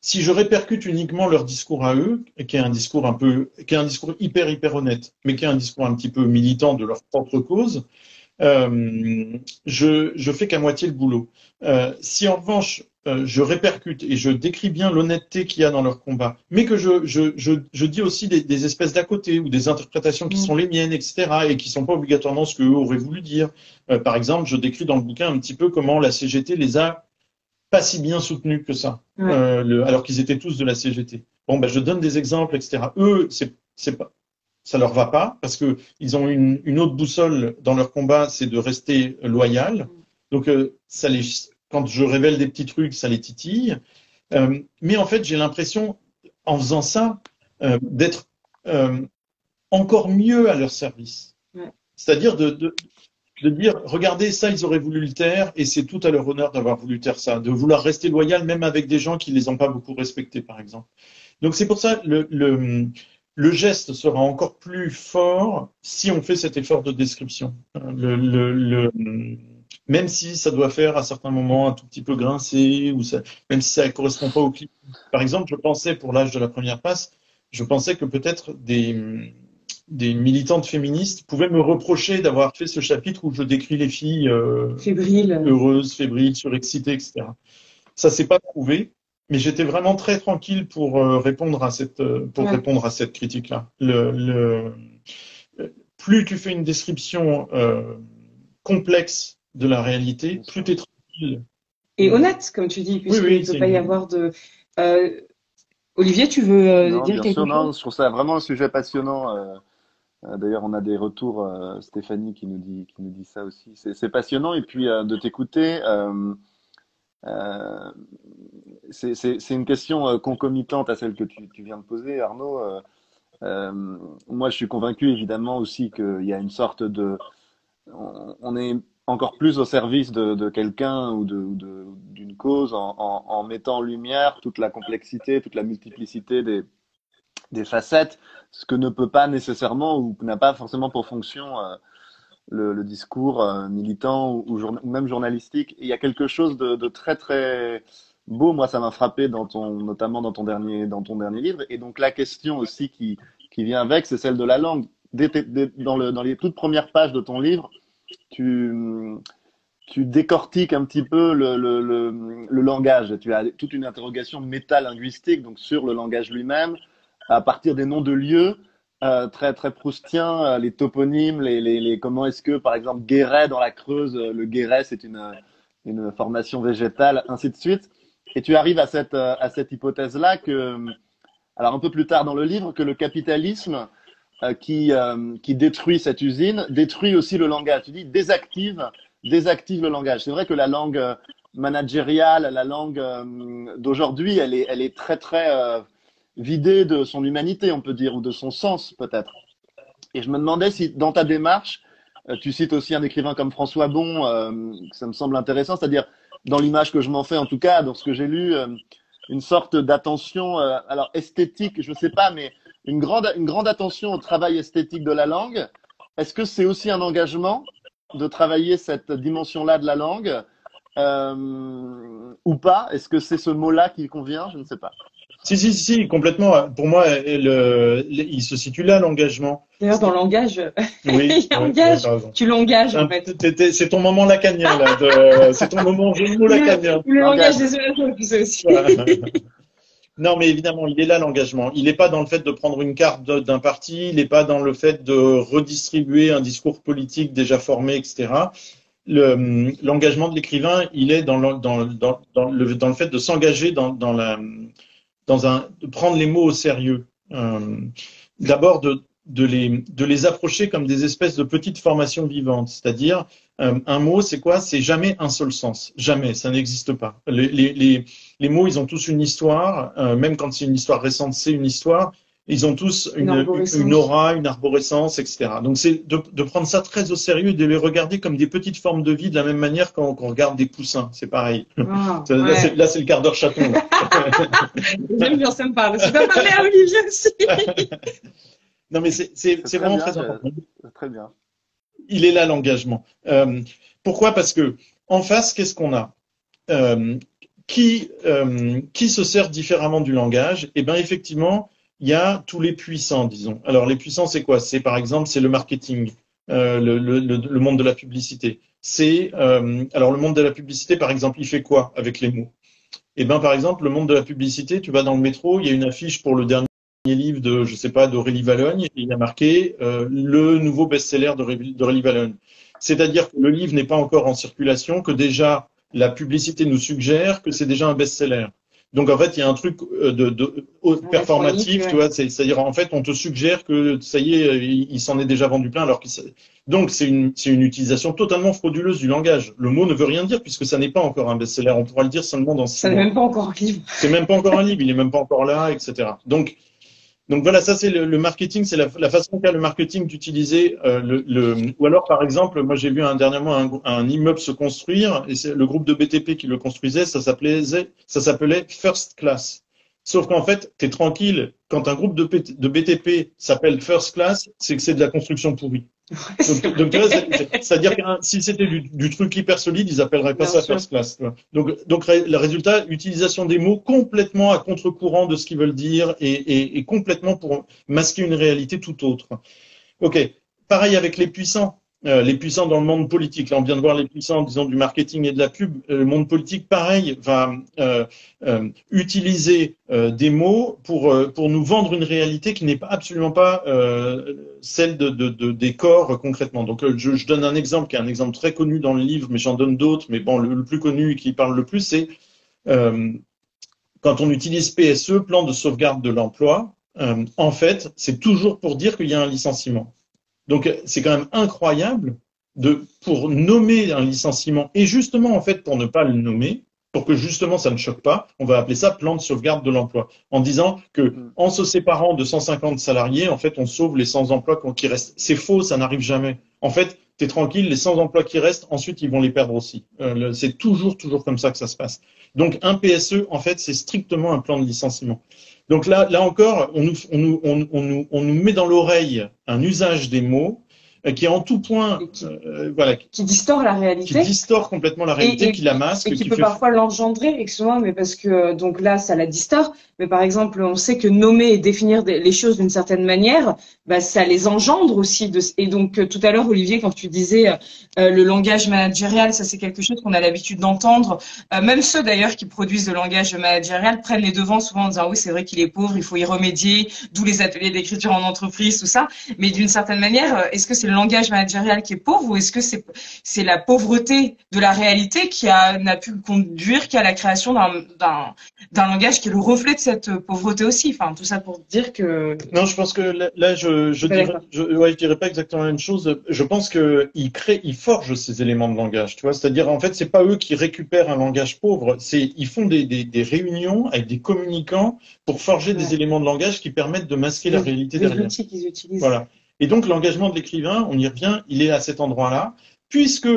si je répercute uniquement leur discours à eux, qui est un discours hyper honnête, mais qui est un discours un petit peu militant de leur propre cause, je fais qu'à moitié le boulot. Si en revanche je répercute et je décris bien l'honnêteté qu'il y a dans leur combat, mais que je dis aussi des espèces d'à côté ou des interprétations qui sont les miennes, etc., et qui sont pas obligatoirement ce qu'eux auraient voulu dire. Par exemple, je décris dans le bouquin un petit peu comment la CGT les a pas si bien soutenus que ça, alors qu'ils étaient tous de la CGT. Bon, ben, je donne des exemples, etc. Eux, c'est pas, ça leur va pas parce que ils ont une autre boussole dans leur combat, c'est de rester loyal. Donc, quand je révèle des petits trucs, ça les titille. Mais en fait, j'ai l'impression, en faisant ça, d'être encore mieux à leur service. C'est-à-dire de dire, regardez, ça, ils auraient voulu le taire, et c'est tout à leur honneur d'avoir voulu taire ça, de vouloir rester loyal, même avec des gens qui les ont pas beaucoup respectés, par exemple. Donc c'est pour ça le geste sera encore plus fort si on fait cet effort de description. Même si ça doit faire à certains moments un tout petit peu grincer, même si ça ne correspond pas au clip. Par exemple, je pensais pour l'âge de la première passe, je pensais que peut-être des militantes féministes pouvaient me reprocher d'avoir fait ce chapitre où je décris les filles heureuses, fébriles, surexcitées, etc. Ça s'est pas prouvé, mais j'étais vraiment très tranquille pour répondre à cette critique-là. Plus tu fais une description complexe de la réalité, plus tu es tranquille. Et honnête, comme tu dis, puisqu'il ne peut pas y avoir de... Olivier, tu veux dire quelque chose? Non, je trouve ça vraiment un sujet passionnant. D'ailleurs, on a des retours, Stéphanie qui nous dit ça aussi. C'est passionnant, et puis de t'écouter, c'est une question concomitante à celle que tu viens de poser, Arnaud. Moi, je suis convaincu évidemment aussi qu'il y a une sorte on est encore plus au service de quelqu'un ou d'une cause en mettant en lumière toute la complexité, toute la multiplicité des facettes, ce que ne peut pas nécessairement ou n'a pas forcément pour fonction le discours militant ou même journalistique. Et il y a quelque chose de très très beau, moi ça m'a frappé notamment dans ton dernier livre. Et donc la question aussi qui vient avec, c'est celle de la langue. Dans les toutes premières pages de ton livre, tu décortiques un petit peu le langage. Tu as toute une interrogation métalinguistique, donc sur le langage lui-même, à partir des noms de lieux très très proustiens, les toponymes, comment est-ce que, par exemple, Guéret dans la Creuse, le Guéret c'est une formation végétale, ainsi de suite. Et tu arrives à cette hypothèse-là alors un peu plus tard dans le livre, que le capitalisme qui détruit cette usine détruit aussi le langage. Tu dis désactive le langage. C'est vrai que la langue managériale, la langue d'aujourd'hui, elle est très très vidée de son humanité, on peut dire, ou de son sens peut-être. Et je me demandais si dans ta démarche, tu cites aussi un écrivain comme François Bon, ça me semble intéressant, c'est-à-dire dans l'image que je m'en fais en tout cas, dans ce que j'ai lu, une sorte d'attention, alors esthétique, je ne sais pas, mais une grande attention au travail esthétique de la langue. Est-ce que c'est aussi un engagement de travailler cette dimension-là de la langue ou pas? Est-ce que c'est ce mot-là qui convient? Je ne sais pas. Si, complètement. Pour moi, il se situe là, l'engagement. D'ailleurs, dans le langage, oui, tu l'engages, en fait. C'est ton moment lacanien, là. C'est ton moment jeu de mots lacanien. Le langage des oiseaux, tu sais aussi. Non, mais évidemment, il est là, l'engagement. Il n'est pas dans le fait de prendre une carte d'un parti, il n'est pas dans le fait de redistribuer un discours politique déjà formé, etc. L'engagement de l'écrivain, il est dans le fait de s'engager de prendre les mots au sérieux. D'abord, de les approcher comme des espèces de petites formations vivantes. C'est-à-dire, un mot, c'est quoi? C'est jamais un seul sens. Jamais, ça n'existe pas. Les mots, ils ont tous une histoire. Même quand c'est une histoire récente, c'est une histoire. Ils ont tous une aura, une arborescence, etc. Donc, c'est de prendre ça très au sérieux et de les regarder comme des petites formes de vie de la même manière qu'on regarde des poussins. C'est pareil. Là, c'est le quart d'heure chaton. J'aime bien, ça me parle. Tu vas parler à Olivier aussi. Non, mais c'est vraiment très important. Très bien. Il est là, l'engagement. Pourquoi? Parce que en face, qu'est-ce qu'on a? Qui se sert différemment du langage? Eh bien, effectivement, il y a tous les puissants, disons. Alors, les puissants, c'est quoi? C'est, par exemple, c'est le marketing. le monde de la publicité. Alors le monde de la publicité, par exemple, il fait quoi avec les mots? Eh ben, par exemple, le monde de la publicité, tu vas dans le métro, il y a une affiche pour le dernier livre de, je sais pas, d'Aurélie Vallogne, et il y a marqué le nouveau best-seller d'Aurélie Vallogne. C'est-à-dire que le livre n'est pas encore en circulation, que déjà la publicité nous suggère que c'est déjà un best-seller. Donc en fait, il y a un truc performatif, tu vois, c'est-à-dire en fait, on te suggère que ça y est, il s'en est déjà vendu plein, alors que donc c'est une utilisation totalement frauduleuse du langage. Le mot ne veut rien dire puisque ça n'est pas encore un best-seller. On pourra le dire seulement dans 6 mois. Ça n'est même pas encore un livre. C'est même pas encore un livre, il est même pas encore là, etc. Donc voilà, ça c'est le marketing, c'est la façon qu'a le marketing d'utiliser ou alors par exemple, moi j'ai vu dernièrement un immeuble se construire et c'est le groupe de BTP qui le construisait, ça s'appelait First Class. Sauf qu'en fait, t'es tranquille, quand un groupe de BTP s'appelle First Class, c'est que c'est de la construction pourrie. Donc tu vois, c'est-à-dire que si c'était du truc hyper solide, ils appelleraient pas ça First Class. Donc le résultat, utilisation des mots complètement à contre-courant de ce qu'ils veulent dire et complètement pour masquer une réalité tout autre. Ok, pareil avec les puissants. Les puissants dans le monde politique. Là, on vient de voir les puissants, disons, du marketing et de la pub. Le monde politique, pareil, va utiliser des mots pour nous vendre une réalité qui n'est absolument pas celle des corps concrètement. Donc, je donne un exemple qui est un exemple très connu dans le livre, mais j'en donne d'autres. Mais bon, le plus connu et qui parle le plus, c'est quand on utilise PSE, plan de sauvegarde de l'emploi. En fait, c'est toujours pour dire qu'il y a un licenciement. Donc, c'est quand même incroyable pour nommer un licenciement et justement, en fait, pour ne pas le nommer, pour que justement ça ne choque pas, on va appeler ça plan de sauvegarde de l'emploi, en disant que en se séparant de 150 salariés, en fait, on sauve les 100 emplois qui restent. C'est faux, ça n'arrive jamais. En fait, t'es tranquille, les 100 emplois qui restent, ensuite, ils vont les perdre aussi. C'est toujours comme ça que ça se passe. Donc, un PSE, en fait, c'est strictement un plan de licenciement. Donc là encore, on nous met dans l'oreille un usage des mots qui est en tout point, qui distord la réalité, qui distord complètement la réalité, qui la masque, et qui peut parfois l'engendrer. Excuse-moi, mais parce que donc là, ça la distord. Mais par exemple, on sait que nommer et définir les choses d'une certaine manière, bah, ça les engendre aussi. Et donc tout à l'heure, Olivier, quand tu disais le langage managérial, ça c'est quelque chose qu'on a l'habitude d'entendre. Même ceux d'ailleurs qui produisent le langage managérial prennent les devants souvent en disant oui, c'est vrai qu'il est pauvre, il faut y remédier. D'où les ateliers d'écriture en entreprise, tout ça. Mais d'une certaine manière, est-ce que c'est le langage managérial qui est pauvre ou est-ce que c'est la pauvreté de la réalité qui n'a pu conduire qu'à la création d'un langage qui est le reflet de cette pauvreté aussi. Enfin, tout ça pour dire que. Non, je pense que là, je dirais pas exactement la même chose. Je pense que ils forgent ces éléments de langage, tu vois. C'est-à-dire, en fait, c'est pas eux qui récupèrent un langage pauvre. Ils font des réunions avec des communicants pour forger des éléments de langage qui permettent de masquer la réalité derrière. Les outils qu'ils utilisent. Voilà. Et donc, l'engagement de l'écrivain, on y revient, il est à cet endroit-là, puisque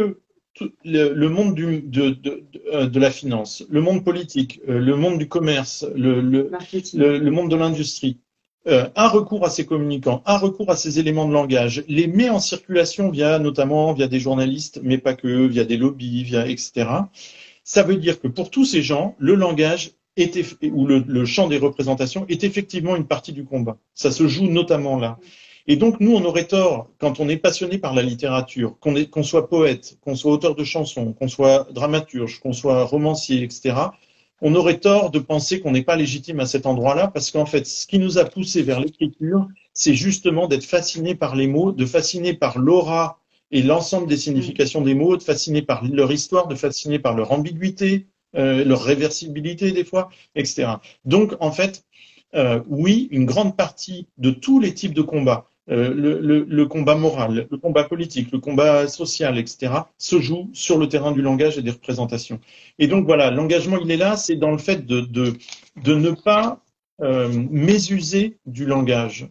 le monde de la finance, le monde politique, le monde du commerce, le monde de l'industrie a recours à ces communicants, a recours à ces éléments de langage, les met en circulation notamment via des journalistes, mais pas que, via des lobbies, etc. Ça veut dire que pour tous ces gens, le langage ou le champ des représentations est effectivement une partie du combat. Ça se joue notamment là. Et donc, nous, on aurait tort, quand on est passionné par la littérature, qu'on soit poète, qu'on soit auteur de chansons, qu'on soit dramaturge, qu'on soit romancier, etc., on aurait tort de penser qu'on n'est pas légitime à cet endroit-là, parce qu'en fait, ce qui nous a poussé vers l'écriture, c'est justement d'être fasciné par les mots, de fasciné par l'aura et l'ensemble des significations des mots, de fasciné par leur histoire, de fasciné par leur ambiguïté, leur réversibilité des fois, etc. Donc, en fait, oui, une grande partie de tous les types de combats, le combat moral, le combat politique, le combat social, etc., se joue sur le terrain du langage et des représentations. Et donc voilà, l'engagement, il est là, c'est dans le fait de ne pas mésuser du langage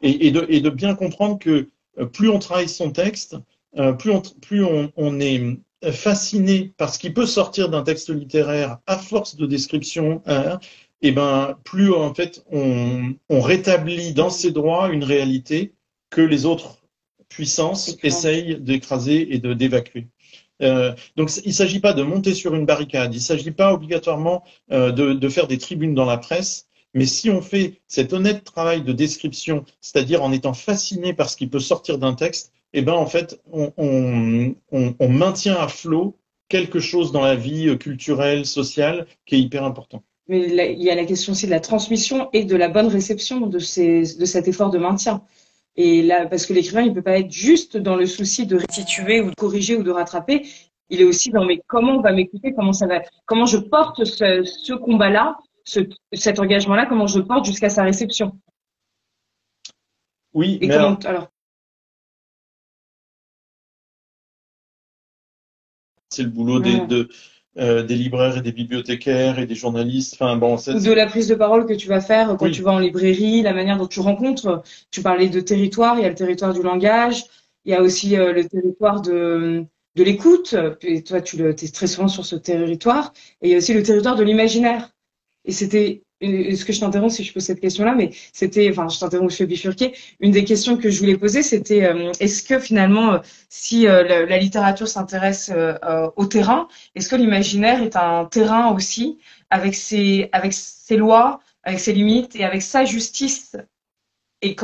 et de bien comprendre que plus on travaille son texte, plus on est fasciné par ce qui peut sortir d'un texte littéraire à force de description, et ben plus en fait on rétablit dans ses droits une réalité que les autres puissances essayent d'écraser et d'évacuer. Donc il ne s'agit pas de monter sur une barricade, il ne s'agit pas obligatoirement de faire des tribunes dans la presse, Mais si on fait cet honnête travail de description, c'est-à-dire en étant fasciné par ce qui peut sortir d'un texte, eh ben en fait, on maintient à flot quelque chose dans la vie culturelle, sociale, qui est hyper important. Mais là, il y a la question aussi de la transmission et de la bonne réception de cet effort de maintien. Et là, parce que l'écrivain, il peut pas être juste dans le souci de restituer ou de corriger ou de rattraper. Il est aussi dans comment on va m'écouter, comment je porte ce combat-là, cet engagement-là, comment je le porte jusqu'à sa réception. Oui, Et mais alors, c'est le boulot des libraires et des bibliothécaires et des journalistes. Enfin bon, ou de la prise de parole que tu vas faire quand Oui. tu vas en librairie, la manière dont tu rencontres. Tu parlais de territoire, il y a le territoire du langage, il y a aussi le territoire de l'écoute. Et toi, t'es très souvent sur ce territoire. Et il y a aussi le territoire de l'imaginaire. Et est-ce que je t'interromps si je pose cette question-là, mais je t'interromps, je fais bifurquer. Une des questions que je voulais poser, c'était, est-ce que finalement, si la littérature s'intéresse au terrain, est-ce que l'imaginaire est un terrain aussi, avec ses lois, avec ses limites et avec sa justice? Et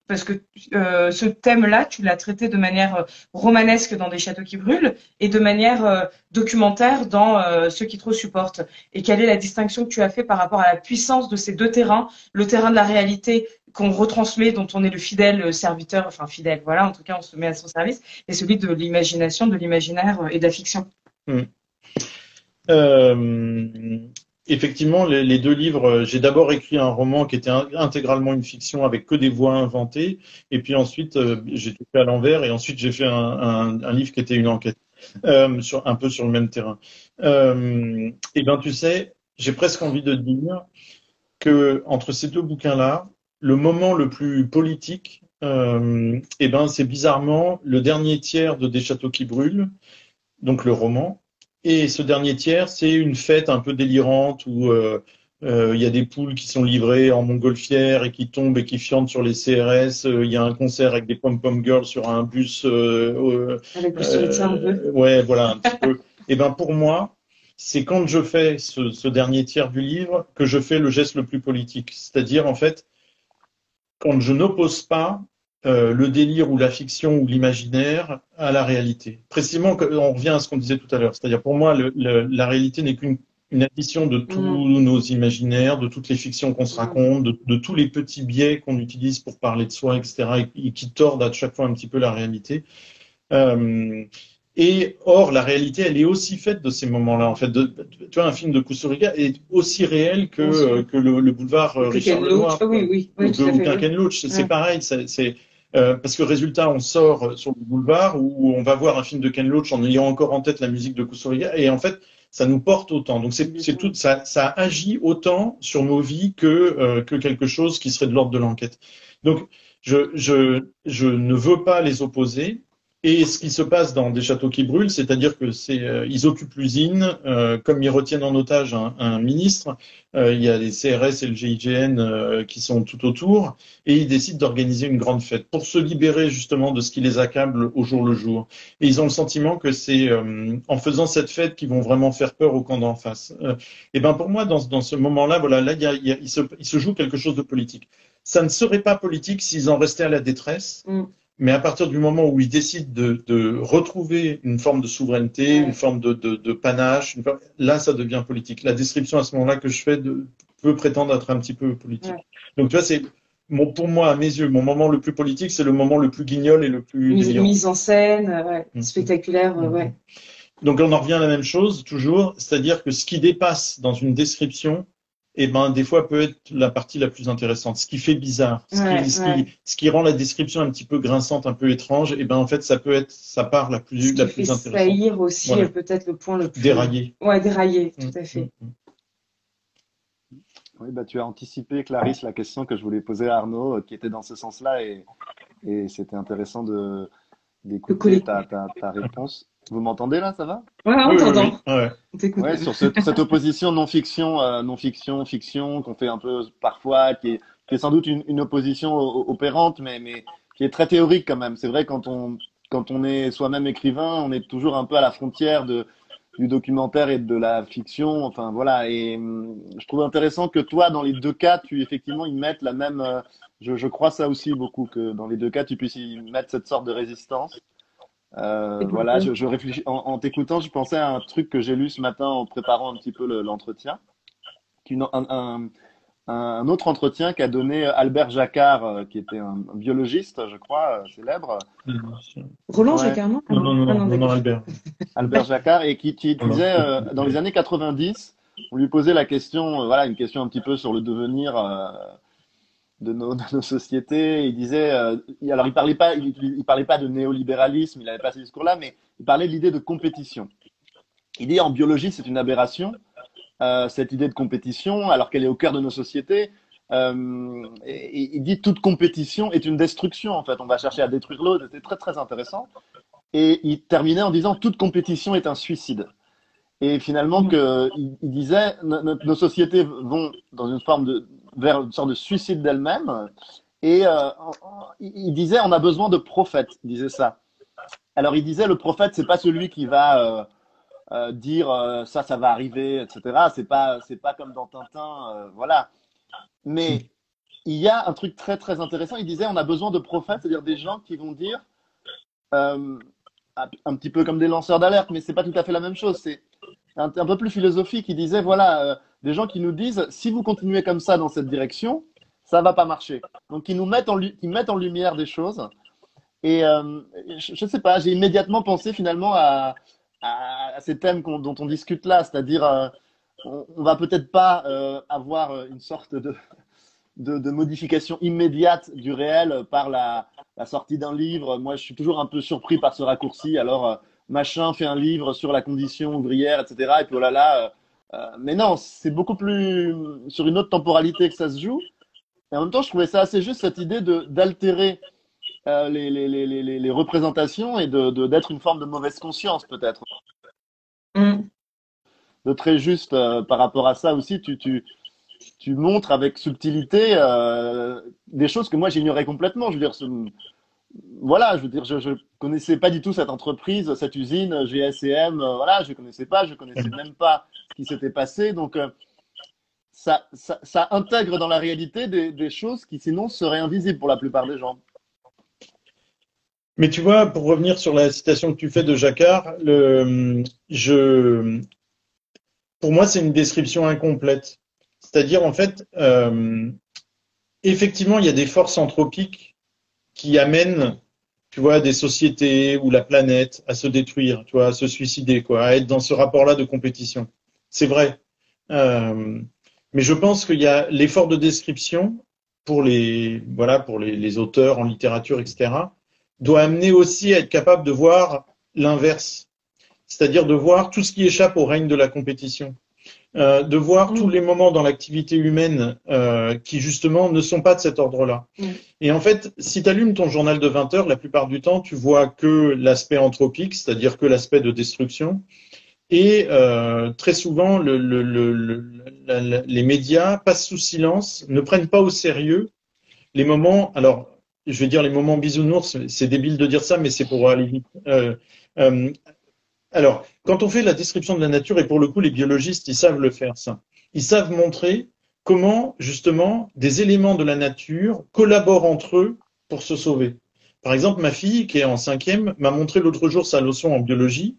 parce que ce thème-là, tu l'as traité de manière romanesque dans Des châteaux qui brûlent et de manière documentaire dans Ceux qui trop supportent. Et quelle est la distinction que tu as fait par rapport à la puissance de ces deux terrains, le terrain de la réalité qu'on retransmet, dont on est le fidèle serviteur, enfin fidèle, voilà, en tout cas on se met à son service, et celui de l'imagination, de l'imaginaire et de la fiction. Effectivement, les deux livres, j'ai d'abord écrit un roman qui était intégralement une fiction avec que des voix inventées, et puis ensuite j'ai tout fait à l'envers, et ensuite j'ai fait un livre qui était une enquête, un peu sur le même terrain. Et ben tu sais, j'ai presque envie de dire que entre ces deux bouquins-là, le moment le plus politique, et ben c'est bizarrement le dernier tiers de Des châteaux qui brûlent, donc le roman. Et ce dernier tiers, c'est une fête un peu délirante où il y a des poules qui sont livrées en montgolfière et qui tombent et qui fiantent sur les CRS. Il y a un concert avec des pom-pom girls sur un bus. Avec le solitaire un peu. Ouais, voilà, un petit peu. Et ben pour moi, c'est quand je fais ce dernier tiers du livre que je fais le geste le plus politique. C'est-à-dire, en fait, quand je n'oppose pas le délire ou la fiction ou l'imaginaire à la réalité. Précisément, on revient à ce qu'on disait tout à l'heure. C'est-à-dire, pour moi, la réalité n'est qu'une addition de tous nos imaginaires, de toutes les fictions qu'on se raconte, de tous les petits biais qu'on utilise pour parler de soi, etc., et qui tordent à chaque fois un petit peu la réalité. Et or, la réalité, elle est aussi faite de ces moments-là. En fait, tu vois, un film de Kusturica est aussi réel que le boulevard Richard Lenoir, oui, ou Ken Loach. C'est pareil. Parce que résultat, on sort sur le boulevard où on va voir un film de Ken Loach en ayant encore en tête la musique de Kusturica, et en fait, ça nous porte autant. Donc c'est tout, ça agit autant sur nos vies que quelque chose qui serait de l'ordre de l'enquête. Donc je ne veux pas les opposer. Et ce qui se passe dans Des châteaux qui brûlent, c'est-à-dire que ils occupent l'usine, comme ils retiennent en otage un ministre, il y a les CRS et le GIGN qui sont tout autour, et ils décident d'organiser une grande fête pour se libérer justement de ce qui les accable au jour le jour. Et ils ont le sentiment que c'est en faisant cette fête qu'ils vont vraiment faire peur au camp d'en face. Et ben pour moi, dans ce moment-là, voilà, là il se joue quelque chose de politique. Ça ne serait pas politique s'ils en restaient à la détresse. Mais à partir du moment où ils décident de retrouver une forme de souveraineté, une forme de panache, là, ça devient politique. La description à ce moment-là que je fais peut prétendre être un petit peu politique. Donc, tu vois, pour moi, à mes yeux, mon moment le plus politique, c'est le moment le plus guignol et le plus délirant. Mise en scène, spectaculaire, ouais. Donc, on en revient à la même chose, toujours. C'est-à-dire que ce qui dépasse dans une description, eh ben, des fois, peut être la partie la plus intéressante. Ce qui fait bizarre, ce qui rend la description un petit peu grinçante, un peu étrange, eh ben, en fait, ça peut être sa part la plus intéressante. Saillir aussi, peut-être le point le plus... Dérailler. Ouais, dérailler, tout à fait. Oui, bah, tu as anticipé, Clarisse, la question que je voulais poser à Arnaud, qui était dans ce sens-là, et c'était intéressant d'écouter ta réponse. Vous m'entendez là, ça va? Ouais, on t'entend. Ouais, sur cette opposition non-fiction, fiction, qu'on fait un peu parfois, qui est sans doute une opposition opérante, mais qui est très théorique quand même. C'est vrai, quand on est soi-même écrivain, on est toujours un peu à la frontière de du documentaire et de la fiction. Enfin voilà. Et je trouve intéressant que toi, dans les deux cas, tu effectivement y mettes la même. Je crois ça aussi beaucoup que dans les deux cas, tu puisses y mettre cette sorte de résistance. Voilà, je réfléchis en t'écoutant, je pensais à un truc que j'ai lu ce matin en préparant un petit peu l'entretien, un autre entretien qu'a donné Albert Jacquard, qui était un biologiste, je crois, célèbre. Roland Ouais. Jacquard, non? Non, Albert. Albert Jacquard, et qui disait, dans les années 90, on lui posait la question, voilà, une question un petit peu sur le devenir de nos sociétés. Il disait, alors il parlait pas de néolibéralisme, il n'avait pas ce discours-là, mais il parlait de l'idée de compétition. Il dit en biologie, c'est une aberration, cette idée de compétition, alors qu'elle est au cœur de nos sociétés. Et il dit toute compétition est une destruction, en fait. On va chercher à détruire l'autre. C'était très, très intéressant. Et il terminait en disant toute compétition est un suicide. Et finalement, il disait nos sociétés vont dans une forme vers une sorte de suicide d'elles-mêmes. Et il disait on a besoin de prophètes. Il disait ça. Alors il disait le prophète, c'est pas celui qui va dire ça va arriver, etc. C'est pas comme dans Tintin, voilà. Mais il y a un truc très très intéressant. Il disait on a besoin de prophètes, c'est-à-dire des gens qui vont dire un petit peu comme des lanceurs d'alerte, mais c'est pas tout à fait la même chose. C'est un peu plus philosophique. Il disait voilà des gens qui nous disent si vous continuez comme ça dans cette direction, ça va pas marcher. Donc qui mettent en lumière des choses. Et je sais pas, j'ai immédiatement pensé finalement à ces thèmes dont on discute là, c'est-à-dire on va peut-être pas avoir une sorte de modification immédiate du réel par la sortie d'un livre. Moi, je suis toujours un peu surpris par ce raccourci. Alors, machin fait un livre sur la condition ouvrière, etc. Et puis, oh là là. Mais non, c'est beaucoup plus sur une autre temporalité que ça se joue. Et en même temps, je trouvais ça assez juste, cette idée d'altérer les représentations et d'être une forme de mauvaise conscience, peut-être. De très juste par rapport à ça aussi, tu montres avec subtilité des choses que moi j'ignorais complètement. Je veux dire, voilà, je veux dire, je connaissais pas du tout cette entreprise, cette usine GSM. Voilà, je connaissais même pas ce qui s'était passé. Donc ça intègre dans la réalité des choses qui sinon seraient invisibles pour la plupart des gens. Mais tu vois, pour revenir sur la citation que tu fais de Jacquard, pour moi, c'est une description incomplète. C'est-à-dire, en fait, effectivement, il y a des forces anthropiques qui amènent, tu vois, des sociétés ou la planète à se détruire, tu vois, à se suicider, quoi, à être dans ce rapport-là de compétition. C'est vrai. Mais je pense qu'il y a l'effort de description pour les auteurs en littérature, etc., doit amener aussi à être capable de voir l'inverse. C'est-à-dire de voir tout ce qui échappe au règne de la compétition. De voir tous les moments dans l'activité humaine qui justement ne sont pas de cet ordre-là. Et en fait, si tu allumes ton journal de 20 heures, la plupart du temps, tu vois que l'aspect anthropique, c'est-à-dire que l'aspect de destruction. Et très souvent, les médias passent sous silence, ne prennent pas au sérieux les moments. Alors, je vais dire les moments bisounours, c'est débile de dire ça, mais c'est pour aller vite. Alors, quand on fait la description de la nature, et pour le coup, les biologistes, ils savent le faire, ça. Ils savent montrer comment, justement, des éléments de la nature collaborent entre eux pour se sauver. Par exemple, ma fille, qui est en 5e, m'a montré l'autre jour sa leçon en biologie.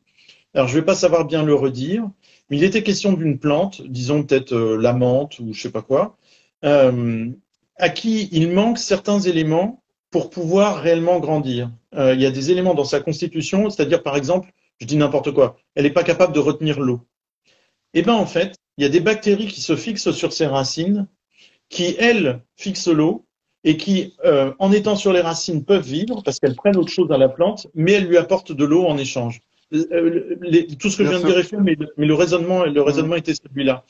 Alors, je ne vais pas savoir bien le redire, mais il était question d'une plante, disons peut-être la menthe ou je sais pas quoi, à qui il manque certains éléments pour pouvoir réellement grandir. Il y a des éléments dans sa constitution, c'est-à-dire, par exemple, je dis n'importe quoi, elle n'est pas capable de retenir l'eau. Eh bien, en fait, il y a des bactéries qui se fixent sur ses racines, qui, elles, fixent l'eau, et qui, en étant sur les racines, peuvent vivre, parce qu'elles prennent autre chose à la plante, mais elles lui apportent de l'eau en échange. Tout ce que je viens de dire est faux, mais le raisonnement était celui-là.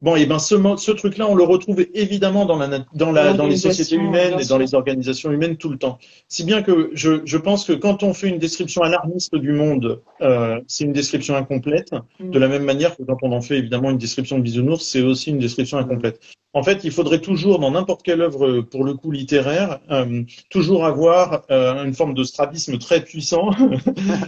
Bon, et ben ce truc-là, on le retrouve évidemment dans les sociétés humaines et dans les organisations humaines tout le temps. Si bien que je pense que quand on fait une description alarmiste du monde, c'est une description incomplète. De la même manière que quand on en fait évidemment une description de bisounours, c'est aussi une description incomplète. En fait, il faudrait toujours, dans n'importe quelle œuvre, pour le coup littéraire, toujours avoir une forme de strabisme très puissant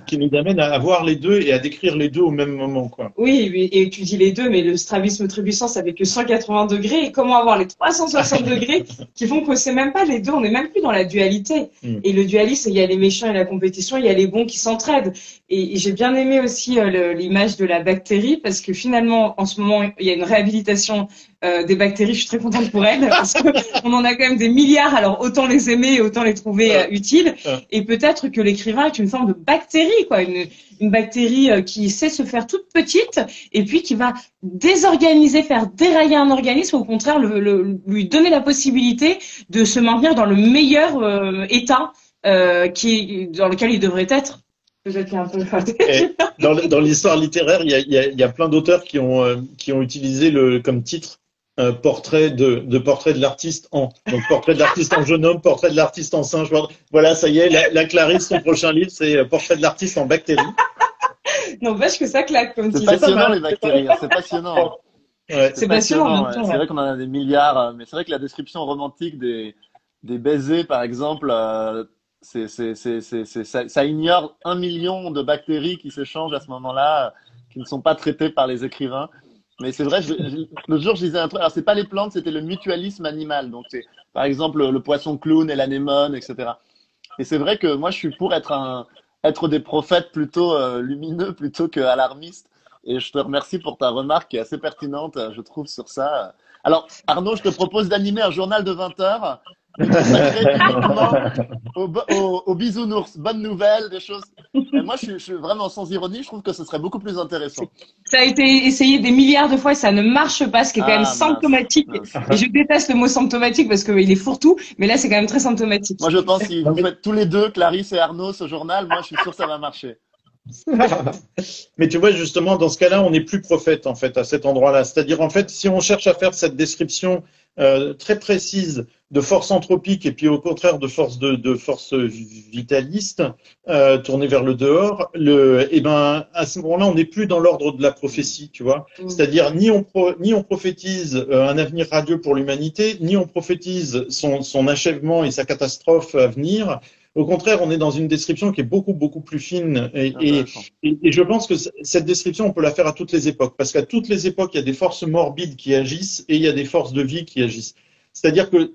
qui nous amène à voir les deux et à décrire les deux au même moment, quoi. Oui, et tu dis les deux, mais le strabisme très puissant, ça fait que 180 degrés. Et comment avoir les 360 degrés qui font que c'est même pas les deux, on n'est même plus dans la dualité. Et le dualisme, il y a les méchants et la compétition, il y a les bons qui s'entraident. Et j'ai bien aimé aussi l'image de la bactérie, parce que finalement, en ce moment, il y a une réhabilitation des bactéries. Je suis très contente pour elles, parce qu'on en a quand même des milliards, alors autant les aimer et autant les trouver utiles. Et peut-être que l'écrivain est une forme de bactérie, quoi, une bactérie qui sait se faire toute petite et puis qui va désorganiser, faire dérailler un organisme, au contraire lui donner la possibilité de se maintenir dans le meilleur état dans lequel il devrait être. Peut-être un peu dans l'histoire littéraire, il y a plein d'auteurs qui ont utilisé comme titre portrait de l'artiste en. Donc portrait de l'artiste en jeune homme, portrait de l'artiste en singe. Voilà, ça y est, la Clarisse, son prochain livre, c'est portrait de l'artiste en bactérie. N'empêche que ça claque, comme tu dis. C'est passionnant, les bactéries, c'est passionnant. Ouais, c'est passionnant. C'est vrai qu'on en a des milliards, mais c'est vrai que la description romantique des baisers, par exemple, ça ignore 1 million de bactéries qui s'échangent à ce moment-là, qui ne sont pas traitées par les écrivains. Mais c'est vrai, le jour je disais un truc, alors c'est pas les plantes, c'était le mutualisme animal. Donc c'est, par exemple, le poisson clown et l'anémone, etc. Et c'est vrai que moi je suis pour être des prophètes plutôt lumineux plutôt que alarmistes. Et je te remercie pour ta remarque qui est assez pertinente, je trouve, sur ça. Alors, Arnaud, je te propose d'animer un journal de 20 heures consacré aux bisounours. Bonnes nouvelles, des choses. Et moi, je suis vraiment sans ironie, je trouve que ce serait beaucoup plus intéressant. Ça a été essayé des milliards de fois et ça ne marche pas, ce qui est quand même symptomatique. Mince. Et je déteste le mot symptomatique parce qu'il est fourre-tout, mais là, c'est quand même très symptomatique. Moi, je pense que si vous faites tous les deux, Clarisse et Arnaud, ce journal, moi, je suis sûr que ça va marcher. Mais tu vois, justement, dans ce cas-là, on n'est plus prophète, en fait, à cet endroit-là. C'est-à-dire, en fait, si on cherche à faire cette description très précise de force anthropique et puis au contraire de force vitaliste tournée vers le dehors, et ben à ce moment-là, on n'est plus dans l'ordre de la prophétie, tu vois. C'est-à-dire ni on prophétise un avenir radieux pour l'humanité, ni on prophétise son achèvement et sa catastrophe à venir. Au contraire, on est dans une description qui est beaucoup, beaucoup plus fine. Et je pense que cette description, on peut la faire à toutes les époques. Parce qu'à toutes les époques, il y a des forces morbides qui agissent et il y a des forces de vie qui agissent. C'est-à-dire que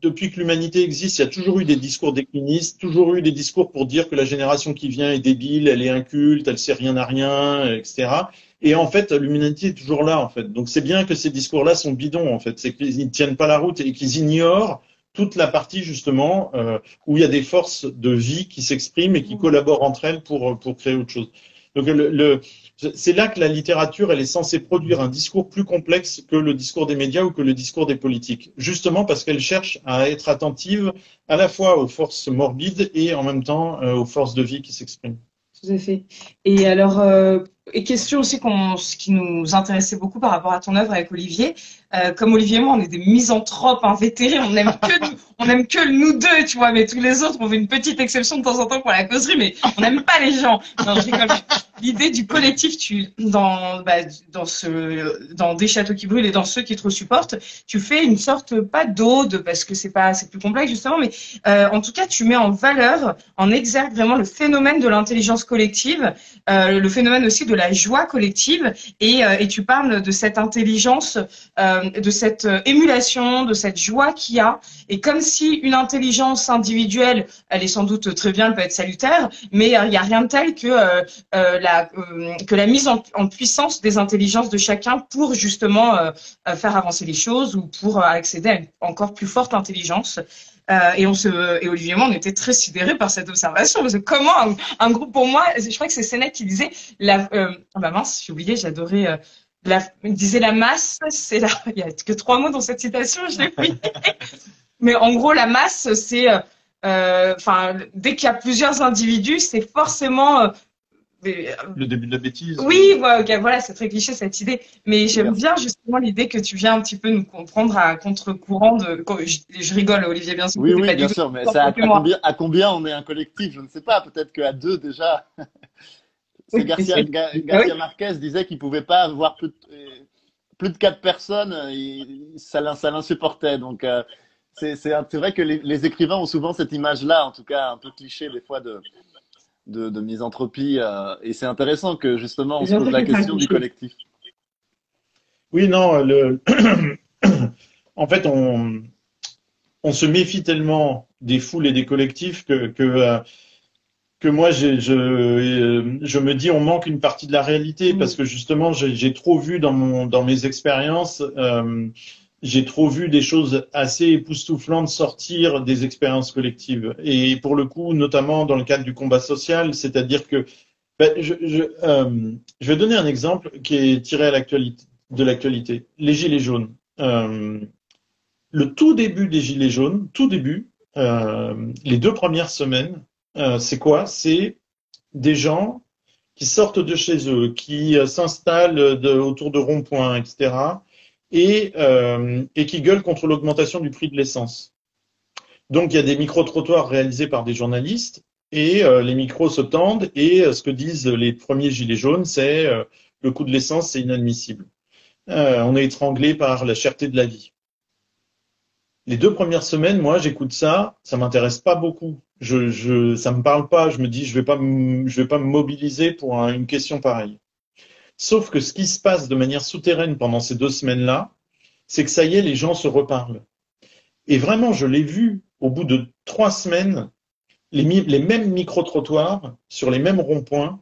depuis que l'humanité existe, il y a toujours eu des discours déclinistes, toujours eu des discours pour dire que la génération qui vient est débile, elle est inculte, elle sait rien à rien, etc. Et en fait, l'humanité est toujours là, en fait. Donc c'est bien que ces discours-là sont bidons, en fait. C'est qu'ils ne tiennent pas la route et qu'ils ignorent toute la partie justement où il y a des forces de vie qui s'expriment et qui collaborent entre elles pour créer autre chose. Donc c'est là que la littérature elle est censée produire un discours plus complexe que le discours des médias ou que le discours des politiques, justement parce qu'elle cherche à être attentive à la fois aux forces morbides et en même temps aux forces de vie qui s'expriment. Tout à fait. Et alors, et question aussi qui nous intéressait beaucoup par rapport à ton œuvre avec Olivier. Comme Olivier et moi, on est des misanthropes invétérés, on aime que nous deux, tu vois, mais tous les autres, on fait une petite exception de temps en temps pour la causerie, mais on n'aime pas les gens. Non, je rigole. L'idée du collectif, dans Des châteaux qui brûlent et dans ceux qui te supportent, tu fais une sorte, pas d'ode, parce que c'est plus complexe justement, mais en tout cas, tu mets en valeur, en exergue vraiment le phénomène de l'intelligence collective, le phénomène aussi de la joie collective, et tu parles de cette intelligence, de cette émulation, de cette joie qu'il y a, et comme si une intelligence individuelle, elle est sans doute très bien, elle peut être salutaire, mais il n'y a rien de tel que la mise en puissance des intelligences de chacun pour justement faire avancer les choses ou pour accéder à une encore plus forte intelligence. Et Olivier et moi, on était très sidérés par cette observation, parce que comment un groupe, pour moi, je crois que c'est Sénèque qui disait, mince, j'ai oublié, j'adorais, il disait la masse, il y a que 3 mots dans cette citation, je l'ai pris. Mais en gros, la masse, c'est, dès qu'il y a plusieurs individus, c'est forcément Le début de la bêtise. Oui, voilà, c'est très cliché cette idée. Mais j'aime bien justement l'idée que tu viens un petit peu nous comprendre à contre-courant de. Je rigole, Olivier, bien sûr. Oui, C'est oui, pas bien du tout sûr, mais contre moi. à combien on est un collectif? Je ne sais pas, peut-être qu'à deux déjà. C'est Oui, ah oui. Garcia Marquez disait qu'il pouvait pas avoir plus de quatre personnes, ça l'insupportait. Donc, c'est vrai que les écrivains ont souvent cette image-là, en tout cas un peu cliché des fois de misanthropie. Et c'est intéressant que justement on se Bien pose sûr la que c'est un question du cliché. collectif. Oui, non, en fait, on se méfie tellement des foules et des collectifs que moi, je me dis, on manque une partie de la réalité parce que justement, j'ai trop vu dans mes expériences, j'ai trop vu des choses assez époustouflantes sortir des expériences collectives. Et pour le coup, notamment dans le cadre du combat social, c'est-à-dire que, ben, je vais donner un exemple qui est tiré de l'actualité. Les Gilets jaunes. Le tout début des Gilets jaunes, tout début, les 2 premières semaines, c'est quoi? C'est des gens qui sortent de chez eux, qui s'installent autour de ronds-points, etc., et qui gueulent contre l'augmentation du prix de l'essence. Donc, il y a des micro-trottoirs réalisés par des journalistes, et les micros se tendent, et ce que disent les premiers Gilets jaunes, c'est le coût de l'essence, c'est inadmissible. On est étranglé par la cherté de la vie. Les 2 premières semaines, moi, j'écoute ça, ça m'intéresse pas beaucoup. Ça me parle pas. Je me dis, je vais pas me mobiliser pour une question pareille. Sauf que ce qui se passe de manière souterraine pendant ces 2 semaines-là, c'est que ça y est, les gens se reparlent. Et vraiment, je l'ai vu au bout de 3 semaines, les mêmes micro-trottoirs sur les mêmes ronds-points.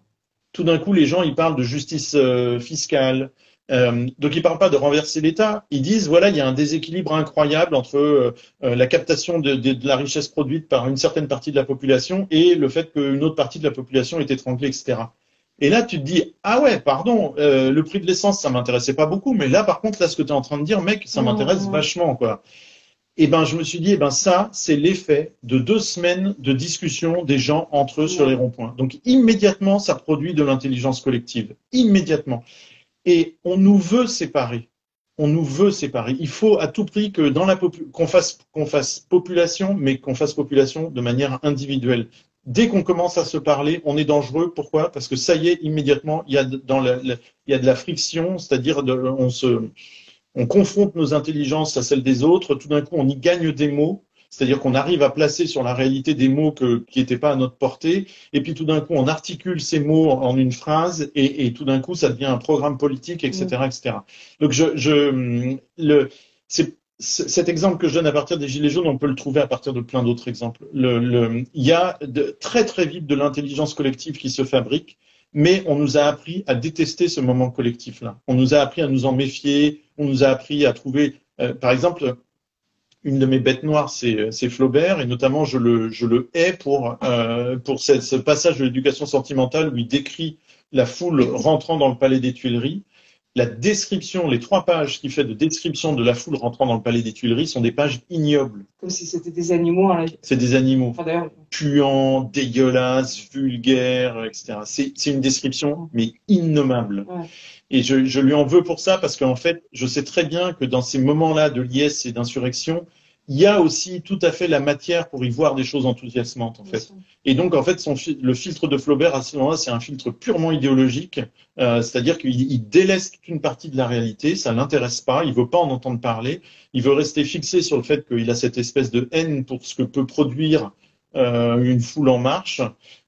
Tout d'un coup, les gens, ils parlent de justice fiscale. Donc, ils ne parlent pas de renverser l'État. Ils disent, voilà, il y a un déséquilibre incroyable entre la captation de la richesse produite par une certaine partie de la population et le fait qu'une autre partie de la population est étranglée, etc. Et là, tu te dis, ah ouais, pardon, le prix de l'essence, ça m'intéressait pas beaucoup, mais là, par contre, là, ce que tu es en train de dire, mec, ça m'intéresse vachement, quoi. Et ben, je me suis dit, eh ben, ça, c'est l'effet de 2 semaines de discussion des gens entre eux sur les ronds-points. Donc, immédiatement, ça produit de l'intelligence collective. Immédiatement. Et on nous veut séparer. On nous veut séparer. Il faut à tout prix que qu'on fasse population, mais qu'on fasse population de manière individuelle. Dès qu'on commence à se parler, on est dangereux. Pourquoi? Parce que ça y est, immédiatement, il y a il y a de la friction, c'est-à-dire on confronte nos intelligences à celles des autres. Tout d'un coup, on y gagne des mots. C'est-à-dire qu'on arrive à placer sur la réalité des mots qui n'étaient pas à notre portée, et puis tout d'un coup, on articule ces mots en une phrase, et tout d'un coup, ça devient un programme politique, etc., etc. Donc, cet exemple que je donne à partir des Gilets jaunes, on peut le trouver à partir de plein d'autres exemples. Il y a très très vite de l'intelligence collective qui se fabrique, mais on nous a appris à détester ce moment collectif-là. On nous a appris à nous en méfier, on nous a appris à trouver, par exemple, une de mes bêtes noires, c'est Flaubert, et notamment je le hais pour ce passage de l'éducation sentimentale où il décrit la foule rentrant dans le palais des Tuileries. La description, les 3 pages qu'il fait de description de la foule rentrant dans le palais des Tuileries sont des pages ignobles. Comme si c'était des animaux. Hein. C'est des animaux Enfin, puants, dégueulasses, vulgaires, etc. C'est une description, mais innommable. Ouais. Et je lui en veux pour ça parce qu'en fait, je sais très bien que dans ces moments-là de liesse et d'insurrection, il y a aussi tout à fait la matière pour y voir des choses enthousiasmantes, en fait. Et donc, en fait, le filtre de Flaubert, à ce moment-là, c'est un filtre purement idéologique, c'est-à-dire qu'il délaisse toute une partie de la réalité, ça l'intéresse pas, il veut pas en entendre parler, il veut rester fixé sur le fait qu'il a cette espèce de haine pour ce que peut produire une foule en marche.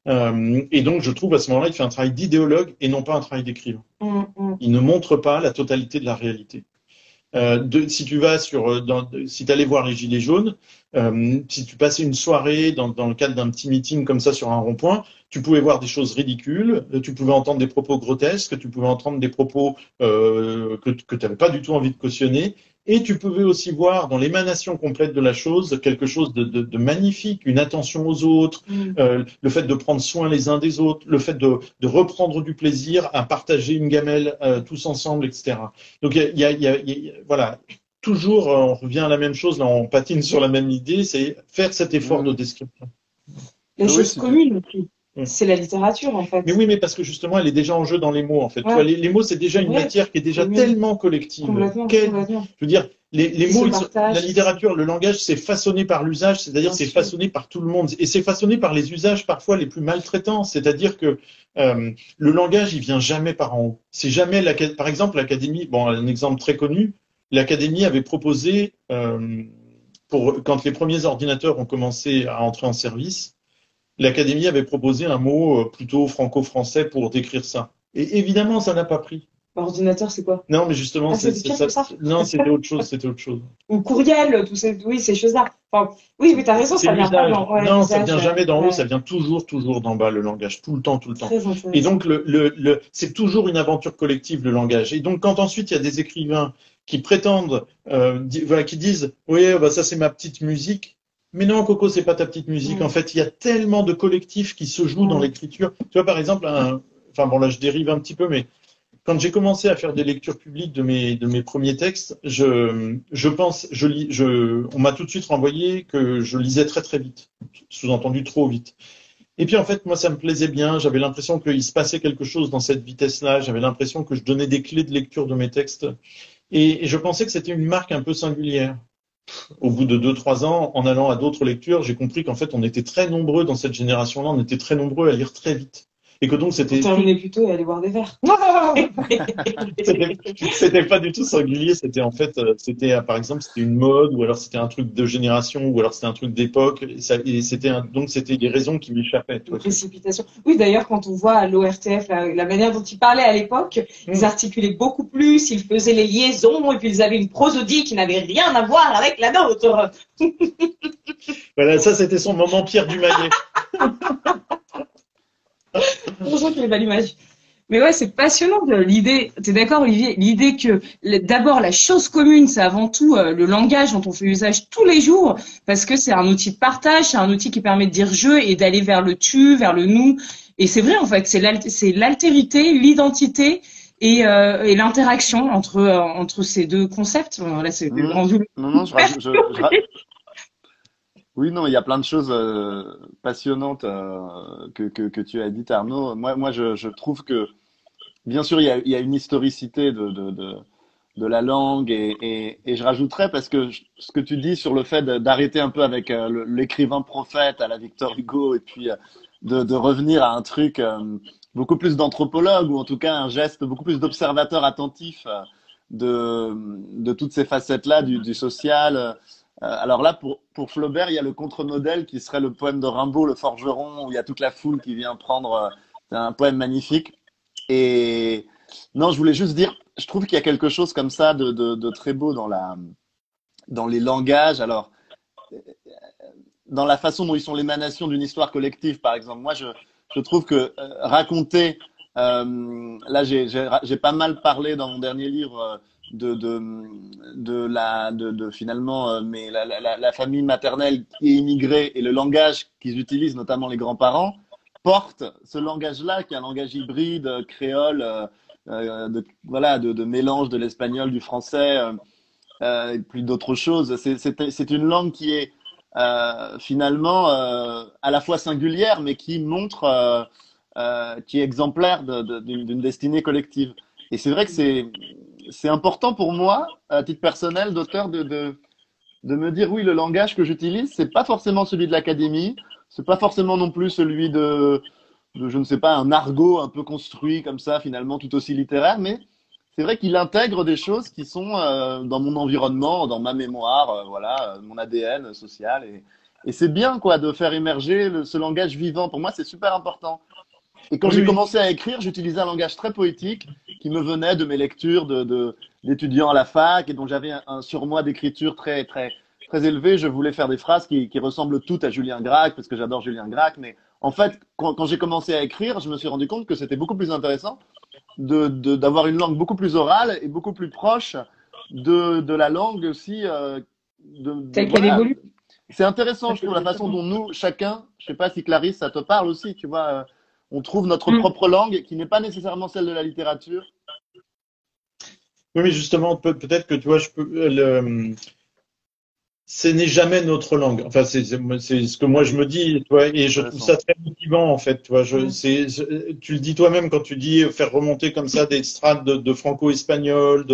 Et donc, je trouve, à ce moment-là, il fait un travail d'idéologue et non pas un travail d'écrivain. Il ne montre pas la totalité de la réalité. Si tu vas si tu allais voir les Gilets jaunes, si tu passais une soirée dans le cadre d'un petit meeting comme ça sur un rond-point, tu pouvais voir des choses ridicules, tu pouvais entendre des propos grotesques, tu pouvais entendre des propos que tu n'avais pas du tout envie de cautionner, et tu pouvais aussi voir dans l'émanation complète de la chose quelque chose de magnifique, une attention aux autres, le fait de prendre soin les uns des autres, le fait de reprendre du plaisir à partager une gamelle tous ensemble, etc. Donc voilà, toujours on revient à la même chose, là on patine sur la même idée, c'est faire cet effort de description. La chose commune aussi. C'est la littérature, en fait. Mais oui, mais parce que justement, elle est déjà en jeu dans les mots, en fait. Tu Ouais. vois, les mots, c'est déjà une Ouais. matière qui est déjà Oui. tellement collective. Complètement. Je veux dire, les Qui mots, se partagent. la littérature, le langage, c'est façonné par l'usage, c'est-à-dire Bien c'est sûr. façonné par tout le monde. Et c'est façonné par les usages parfois les plus maltraitants. C'est-à-dire que le langage, il vient jamais par en haut. C'est jamais, par exemple, l'Académie, bon, un exemple très connu, l'Académie avait proposé, quand les premiers ordinateurs ont commencé à entrer en service, l'Académie avait proposé un mot plutôt franco-français pour décrire ça. Et évidemment, ça n'a pas pris. Ordinateur, c'est quoi? Non, mais justement, Ah, c'est pire que ça. Non, c'était autre chose, c'était autre chose. Ou courriel, oui, ces choses-là. Enfin, oui, mais t'as raison, C'est ça vient pas l'usage. d'en ouais, Non, ça l'usage, vient jamais d'en haut, ouais. ça vient toujours d'en bas, le langage, tout le temps, tout le temps. Très intéressant. Et donc, c'est toujours une aventure collective, le langage. Et donc, quand ensuite il y a des écrivains qui prétendent, voilà, qui disent, oui, bah, ça c'est ma petite musique. Mais non, Coco, c'est pas ta petite musique. En fait, il y a tellement de collectifs qui se jouent dans l'écriture. Tu vois, par exemple, enfin bon, là, je dérive un petit peu, mais quand j'ai commencé à faire des lectures publiques de mes premiers textes, on m'a tout de suite renvoyé que je lisais très très vite, sous-entendu trop vite. Et puis en fait, moi, ça me plaisait bien. J'avais l'impression qu'il se passait quelque chose dans cette vitesse-là. J'avais l'impression que je donnais des clés de lecture de mes textes. Et je pensais que c'était une marque un peu singulière. Au bout de 2-3 ans, en allant à d'autres lectures, j'ai compris qu'en fait, on était très nombreux dans cette génération-là. On était très nombreux à lire très vite. Et que donc c'était. Terminer plus tôt et aller boire des verres. C'était pas du tout singulier. C'était en fait, par exemple, c'était une mode, ou alors c'était un truc de génération, ou alors c'était un truc d'époque. Donc c'était des raisons qui m'échappaient. Une précipitation. Oui, d'ailleurs, quand on voit à l'ORTF la manière dont ils parlaient à l'époque, ils articulaient beaucoup plus, ils faisaient les liaisons, et puis ils avaient une prosodie qui n'avait rien à voir avec la nôtre. Voilà, ça c'était son moment Pierre Dumayet. Heureusement qu'il n'y avait pas l'image. Mais ouais, c'est passionnant l'idée. T'es d'accord, Olivier? L'idée que d'abord la chose commune, c'est avant tout le langage dont on fait usage tous les jours, parce que c'est un outil de partage, c'est un outil qui permet de dire je et d'aller vers le tu, vers le nous. Et c'est vrai en fait, c'est l'altérité, l'identité et l'interaction entre ces deux concepts. Bon, là, c'est rendu. Non, oui, non, il y a plein de choses passionnantes que tu as dites, Arnaud. Moi, je trouve que, bien sûr, il y a une historicité de la langue et je rajouterais, parce que ce que tu dis sur le fait d'arrêter un peu avec l'écrivain prophète à la Victor Hugo et puis de revenir à un truc beaucoup plus d'anthropologue, ou en tout cas un geste beaucoup plus d'observateur attentif de toutes ces facettes-là du social. Alors là, pour Flaubert, il y a le contre-modèle qui serait le poème de Rimbaud, Le Forgeron, où il y a toute la foule qui vient prendre un poème magnifique. Et non, je voulais juste dire, je trouve qu'il y a quelque chose comme ça de très beau dans les langages. Alors, dans la façon dont ils sont l'émanation d'une histoire collective, par exemple. Moi, je trouve que raconter, là, j'ai pas mal parlé dans mon dernier livre finalement, mais la famille maternelle qui est immigrée et le langage qu'ils utilisent, notamment les grands-parents, porte ce langage-là, qui est un langage hybride, créole, de mélange de l'espagnol, du français, et puis d'autres choses. C'est une langue qui est finalement à la fois singulière, mais qui montre, qui est exemplaire d'une destinée collective. Et c'est vrai que c'est important pour moi, à titre personnel, d'auteur, de me dire, oui, le langage que j'utilise, c'est pas forcément celui de l'académie, c'est pas forcément non plus celui de, je ne sais pas, un argot un peu construit comme ça, finalement, tout aussi littéraire, mais c'est vrai qu'il intègre des choses qui sont dans mon environnement, dans ma mémoire, mon ADN social. Et c'est bien, quoi, de faire émerger ce langage vivant. Pour moi, c'est super important. Et quand j'ai commencé à écrire, j'utilisais un langage très poétique qui me venait de mes lectures d'étudiants à la fac, et dont j'avais un surmoi d'écriture très, très, très élevé. Je voulais faire des phrases qui ressemblent toutes à Julien Gracq, parce que j'adore Julien Gracq. Mais en fait, quand j'ai commencé à écrire, je me suis rendu compte que c'était beaucoup plus intéressant d'avoir une langue beaucoup plus orale et beaucoup plus proche de la langue aussi. Telle qu'elle évolue. C'est intéressant, je trouve, la façon dont nous, chacun, je sais pas si Clarisse, ça te parle aussi, tu vois, on trouve notre propre langue qui n'est pas nécessairement celle de la littérature. Oui, mais justement, peut-être que tu vois, ce n'est jamais notre langue. Enfin, c'est ce que moi je me dis, tu vois, et je trouve ça très motivant en fait. Tu vois, tu le dis toi-même quand tu dis faire remonter comme ça des strates de franco-espagnol,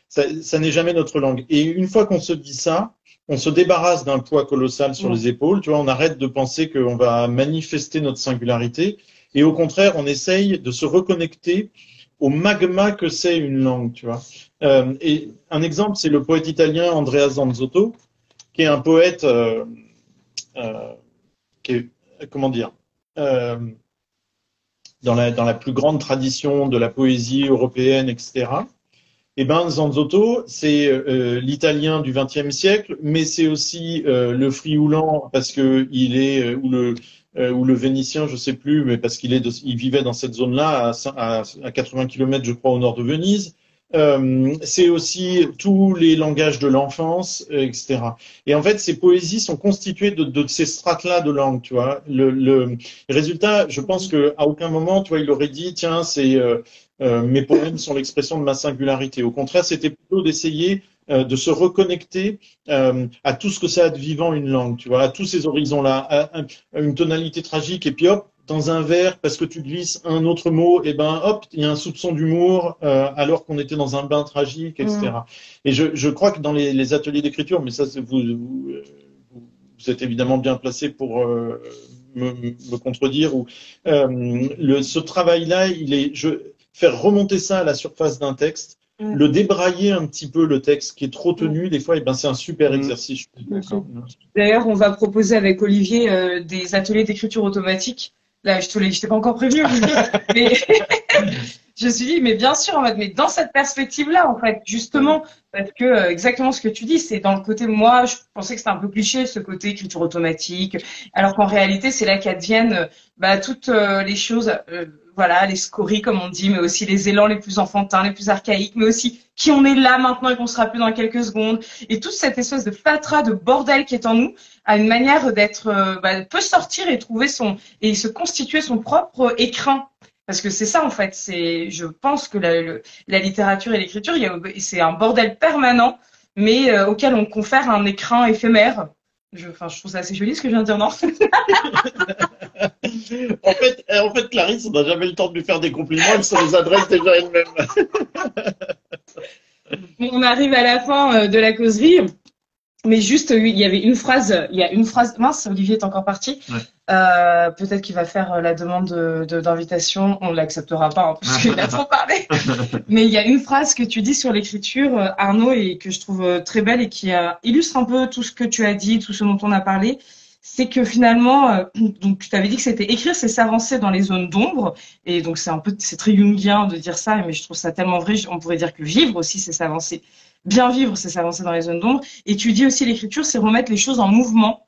ça n'est jamais notre langue. Et une fois qu'on se dit ça, on se débarrasse d'un poids colossal sur les épaules. Tu vois, on arrête de penser qu'on va manifester notre singularité, et au contraire, on essaye de se reconnecter au magma que c'est une langue. Tu vois. Et un exemple, c'est le poète italien Andrea Zanzotto, qui est un poète qui est, comment dire, dans la plus grande tradition de la poésie européenne, etc. Et ben Zanzotto, c'est l'italien du XXe siècle, mais c'est aussi le frioulan parce que il est ou le vénitien, je sais plus, mais parce il vivait dans cette zone-là à 80 km, je crois, au nord de Venise. C'est aussi tous les langages de l'enfance, etc. Et en fait, ces poésies sont constituées de ces strates-là de langue, tu vois. Le résultat, je pense que à aucun moment, tu vois, il aurait dit, tiens, mes poèmes sont l'expression de ma singularité. Au contraire, c'était plutôt d'essayer de se reconnecter à tout ce que ça a de vivant une langue, tu vois, à tous ces horizons-là, à une tonalité tragique, et puis hop, dans un vers, parce que tu glisses un autre mot, et ben hop, il y a un soupçon d'humour alors qu'on était dans un bain tragique, etc. Et je crois que dans les ateliers d'écriture, mais ça, vous êtes évidemment bien placé pour me contredire, ou ce travail-là, faire remonter ça à la surface d'un texte, le débrailler un petit peu le texte qui est trop tenu, des fois, et ben c'est un super exercice. D'ailleurs, on va proposer avec Olivier des ateliers d'écriture automatique. Là, je t'ai pas encore prévenu, Olivier, mais je me suis dit, mais bien sûr, en fait, mais dans cette perspective-là, en fait, justement, parce que exactement ce que tu dis, c'est dans le côté, moi, je pensais que c'était un peu cliché, ce côté écriture automatique, alors qu'en réalité, c'est là qu'adviennent toutes les choses, voilà, les scories, comme on dit, mais aussi les élans les plus enfantins, les plus archaïques, mais aussi qui on est là maintenant et qu'on sera plus dans quelques secondes, et toute cette espèce de fatras, de bordel qui est en nous, a une manière d'être, peut sortir et et se constituer son propre écrin. Parce que c'est ça, en fait. Je pense que la littérature et l'écriture, c'est un bordel permanent, mais auquel on confère un écrin éphémère. Je trouve ça assez joli ce que je viens de dire, non? En fait, Clarisse, on n'a jamais le temps de lui faire des compliments, elle se les adresse déjà elle-même. On arrive à la fin de la causerie. Mais juste, il y a une phrase, mince, Olivier est encore parti. Peut-être qu'il va faire la demande d'invitation, on l'acceptera pas, hein, parce qu'il a trop parlé. Mais il y a une phrase que tu dis sur l'écriture, Arnaud, et que je trouve très belle et qui illustre un peu tout ce que tu as dit, tout ce dont on a parlé. C'est que finalement, donc tu t'avais dit que c'était écrire, c'est s'avancer dans les zones d'ombre, et donc c'est très jungien de dire ça, mais je trouve ça tellement vrai. On pourrait dire que vivre aussi, c'est s'avancer. Bien vivre, c'est s'avancer dans les zones d'ombre. Et tu dis aussi l'écriture, c'est remettre les choses en mouvement.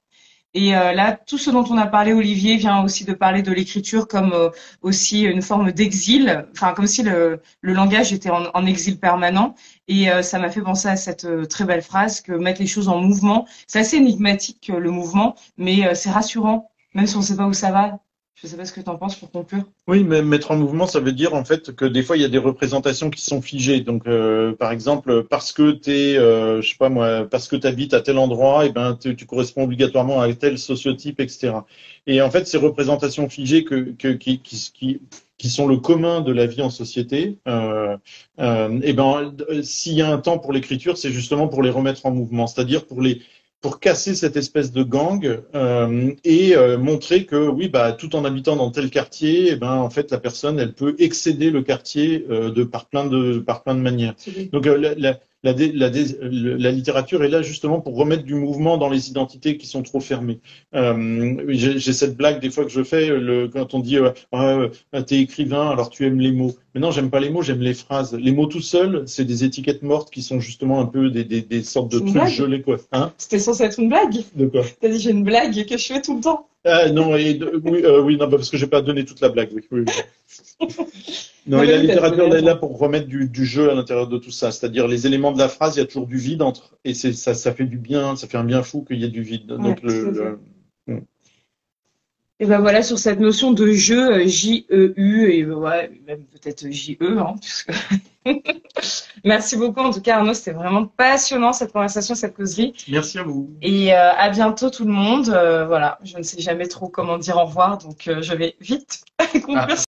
Et là, tout ce dont on a parlé, Olivier, vient aussi de parler de l'écriture comme aussi une forme d'exil, enfin comme si le langage était en exil permanent. Et ça m'a fait penser à cette très belle phrase que mettre les choses en mouvement. C'est assez énigmatique le mouvement, mais c'est rassurant, même si on ne sait pas où ça va. Je ne sais pas ce que tu en penses pour conclure. Oui, mais mettre en mouvement, ça veut dire en fait que des fois il y a des représentations qui sont figées. Donc, par exemple, parce que je sais pas moi, parce que tu habites à tel endroit, et ben tu corresponds obligatoirement à tel sociotype, etc. Et en fait, ces représentations figées qui sont le commun de la vie en société, et ben s'il y a un temps pour l'écriture, c'est justement pour les remettre en mouvement, c'est-à-dire pour casser cette espèce de gang et montrer que oui, tout en habitant dans tel quartier, en fait la personne elle peut excéder le quartier par plein de manières. Donc la littérature est là justement pour remettre du mouvement dans les identités qui sont trop fermées. J'ai cette blague des fois que je fais quand on dit t'es écrivain alors tu aimes les mots. Mais non, j'aime pas les mots, j'aime les phrases. Les mots tout seuls, c'est des étiquettes mortes qui sont justement un peu des sortes de trucs gelés, quoi. Hein? C'était censé être une blague. De quoi? T'as dit j'ai une blague que je fais tout le temps. Non, oui, non, parce que j'ai pas donné toute la blague. Oui. Non, et la littérature est là pour remettre du jeu à l'intérieur de tout ça. C'est-à-dire les éléments de la phrase, il y a toujours du vide entre, et ça fait du bien, ça fait un bien fou qu'il y ait du vide. Donc Et ben voilà, sur cette notion de jeu, J-E-U, et ouais, même peut-être J-E, hein, puisque Merci beaucoup. En tout cas, Arnaud, c'était vraiment passionnant cette conversation, cette causerie. Merci à vous. Et à bientôt tout le monde. Voilà, je ne sais jamais trop comment dire au revoir, donc je vais vite conclure.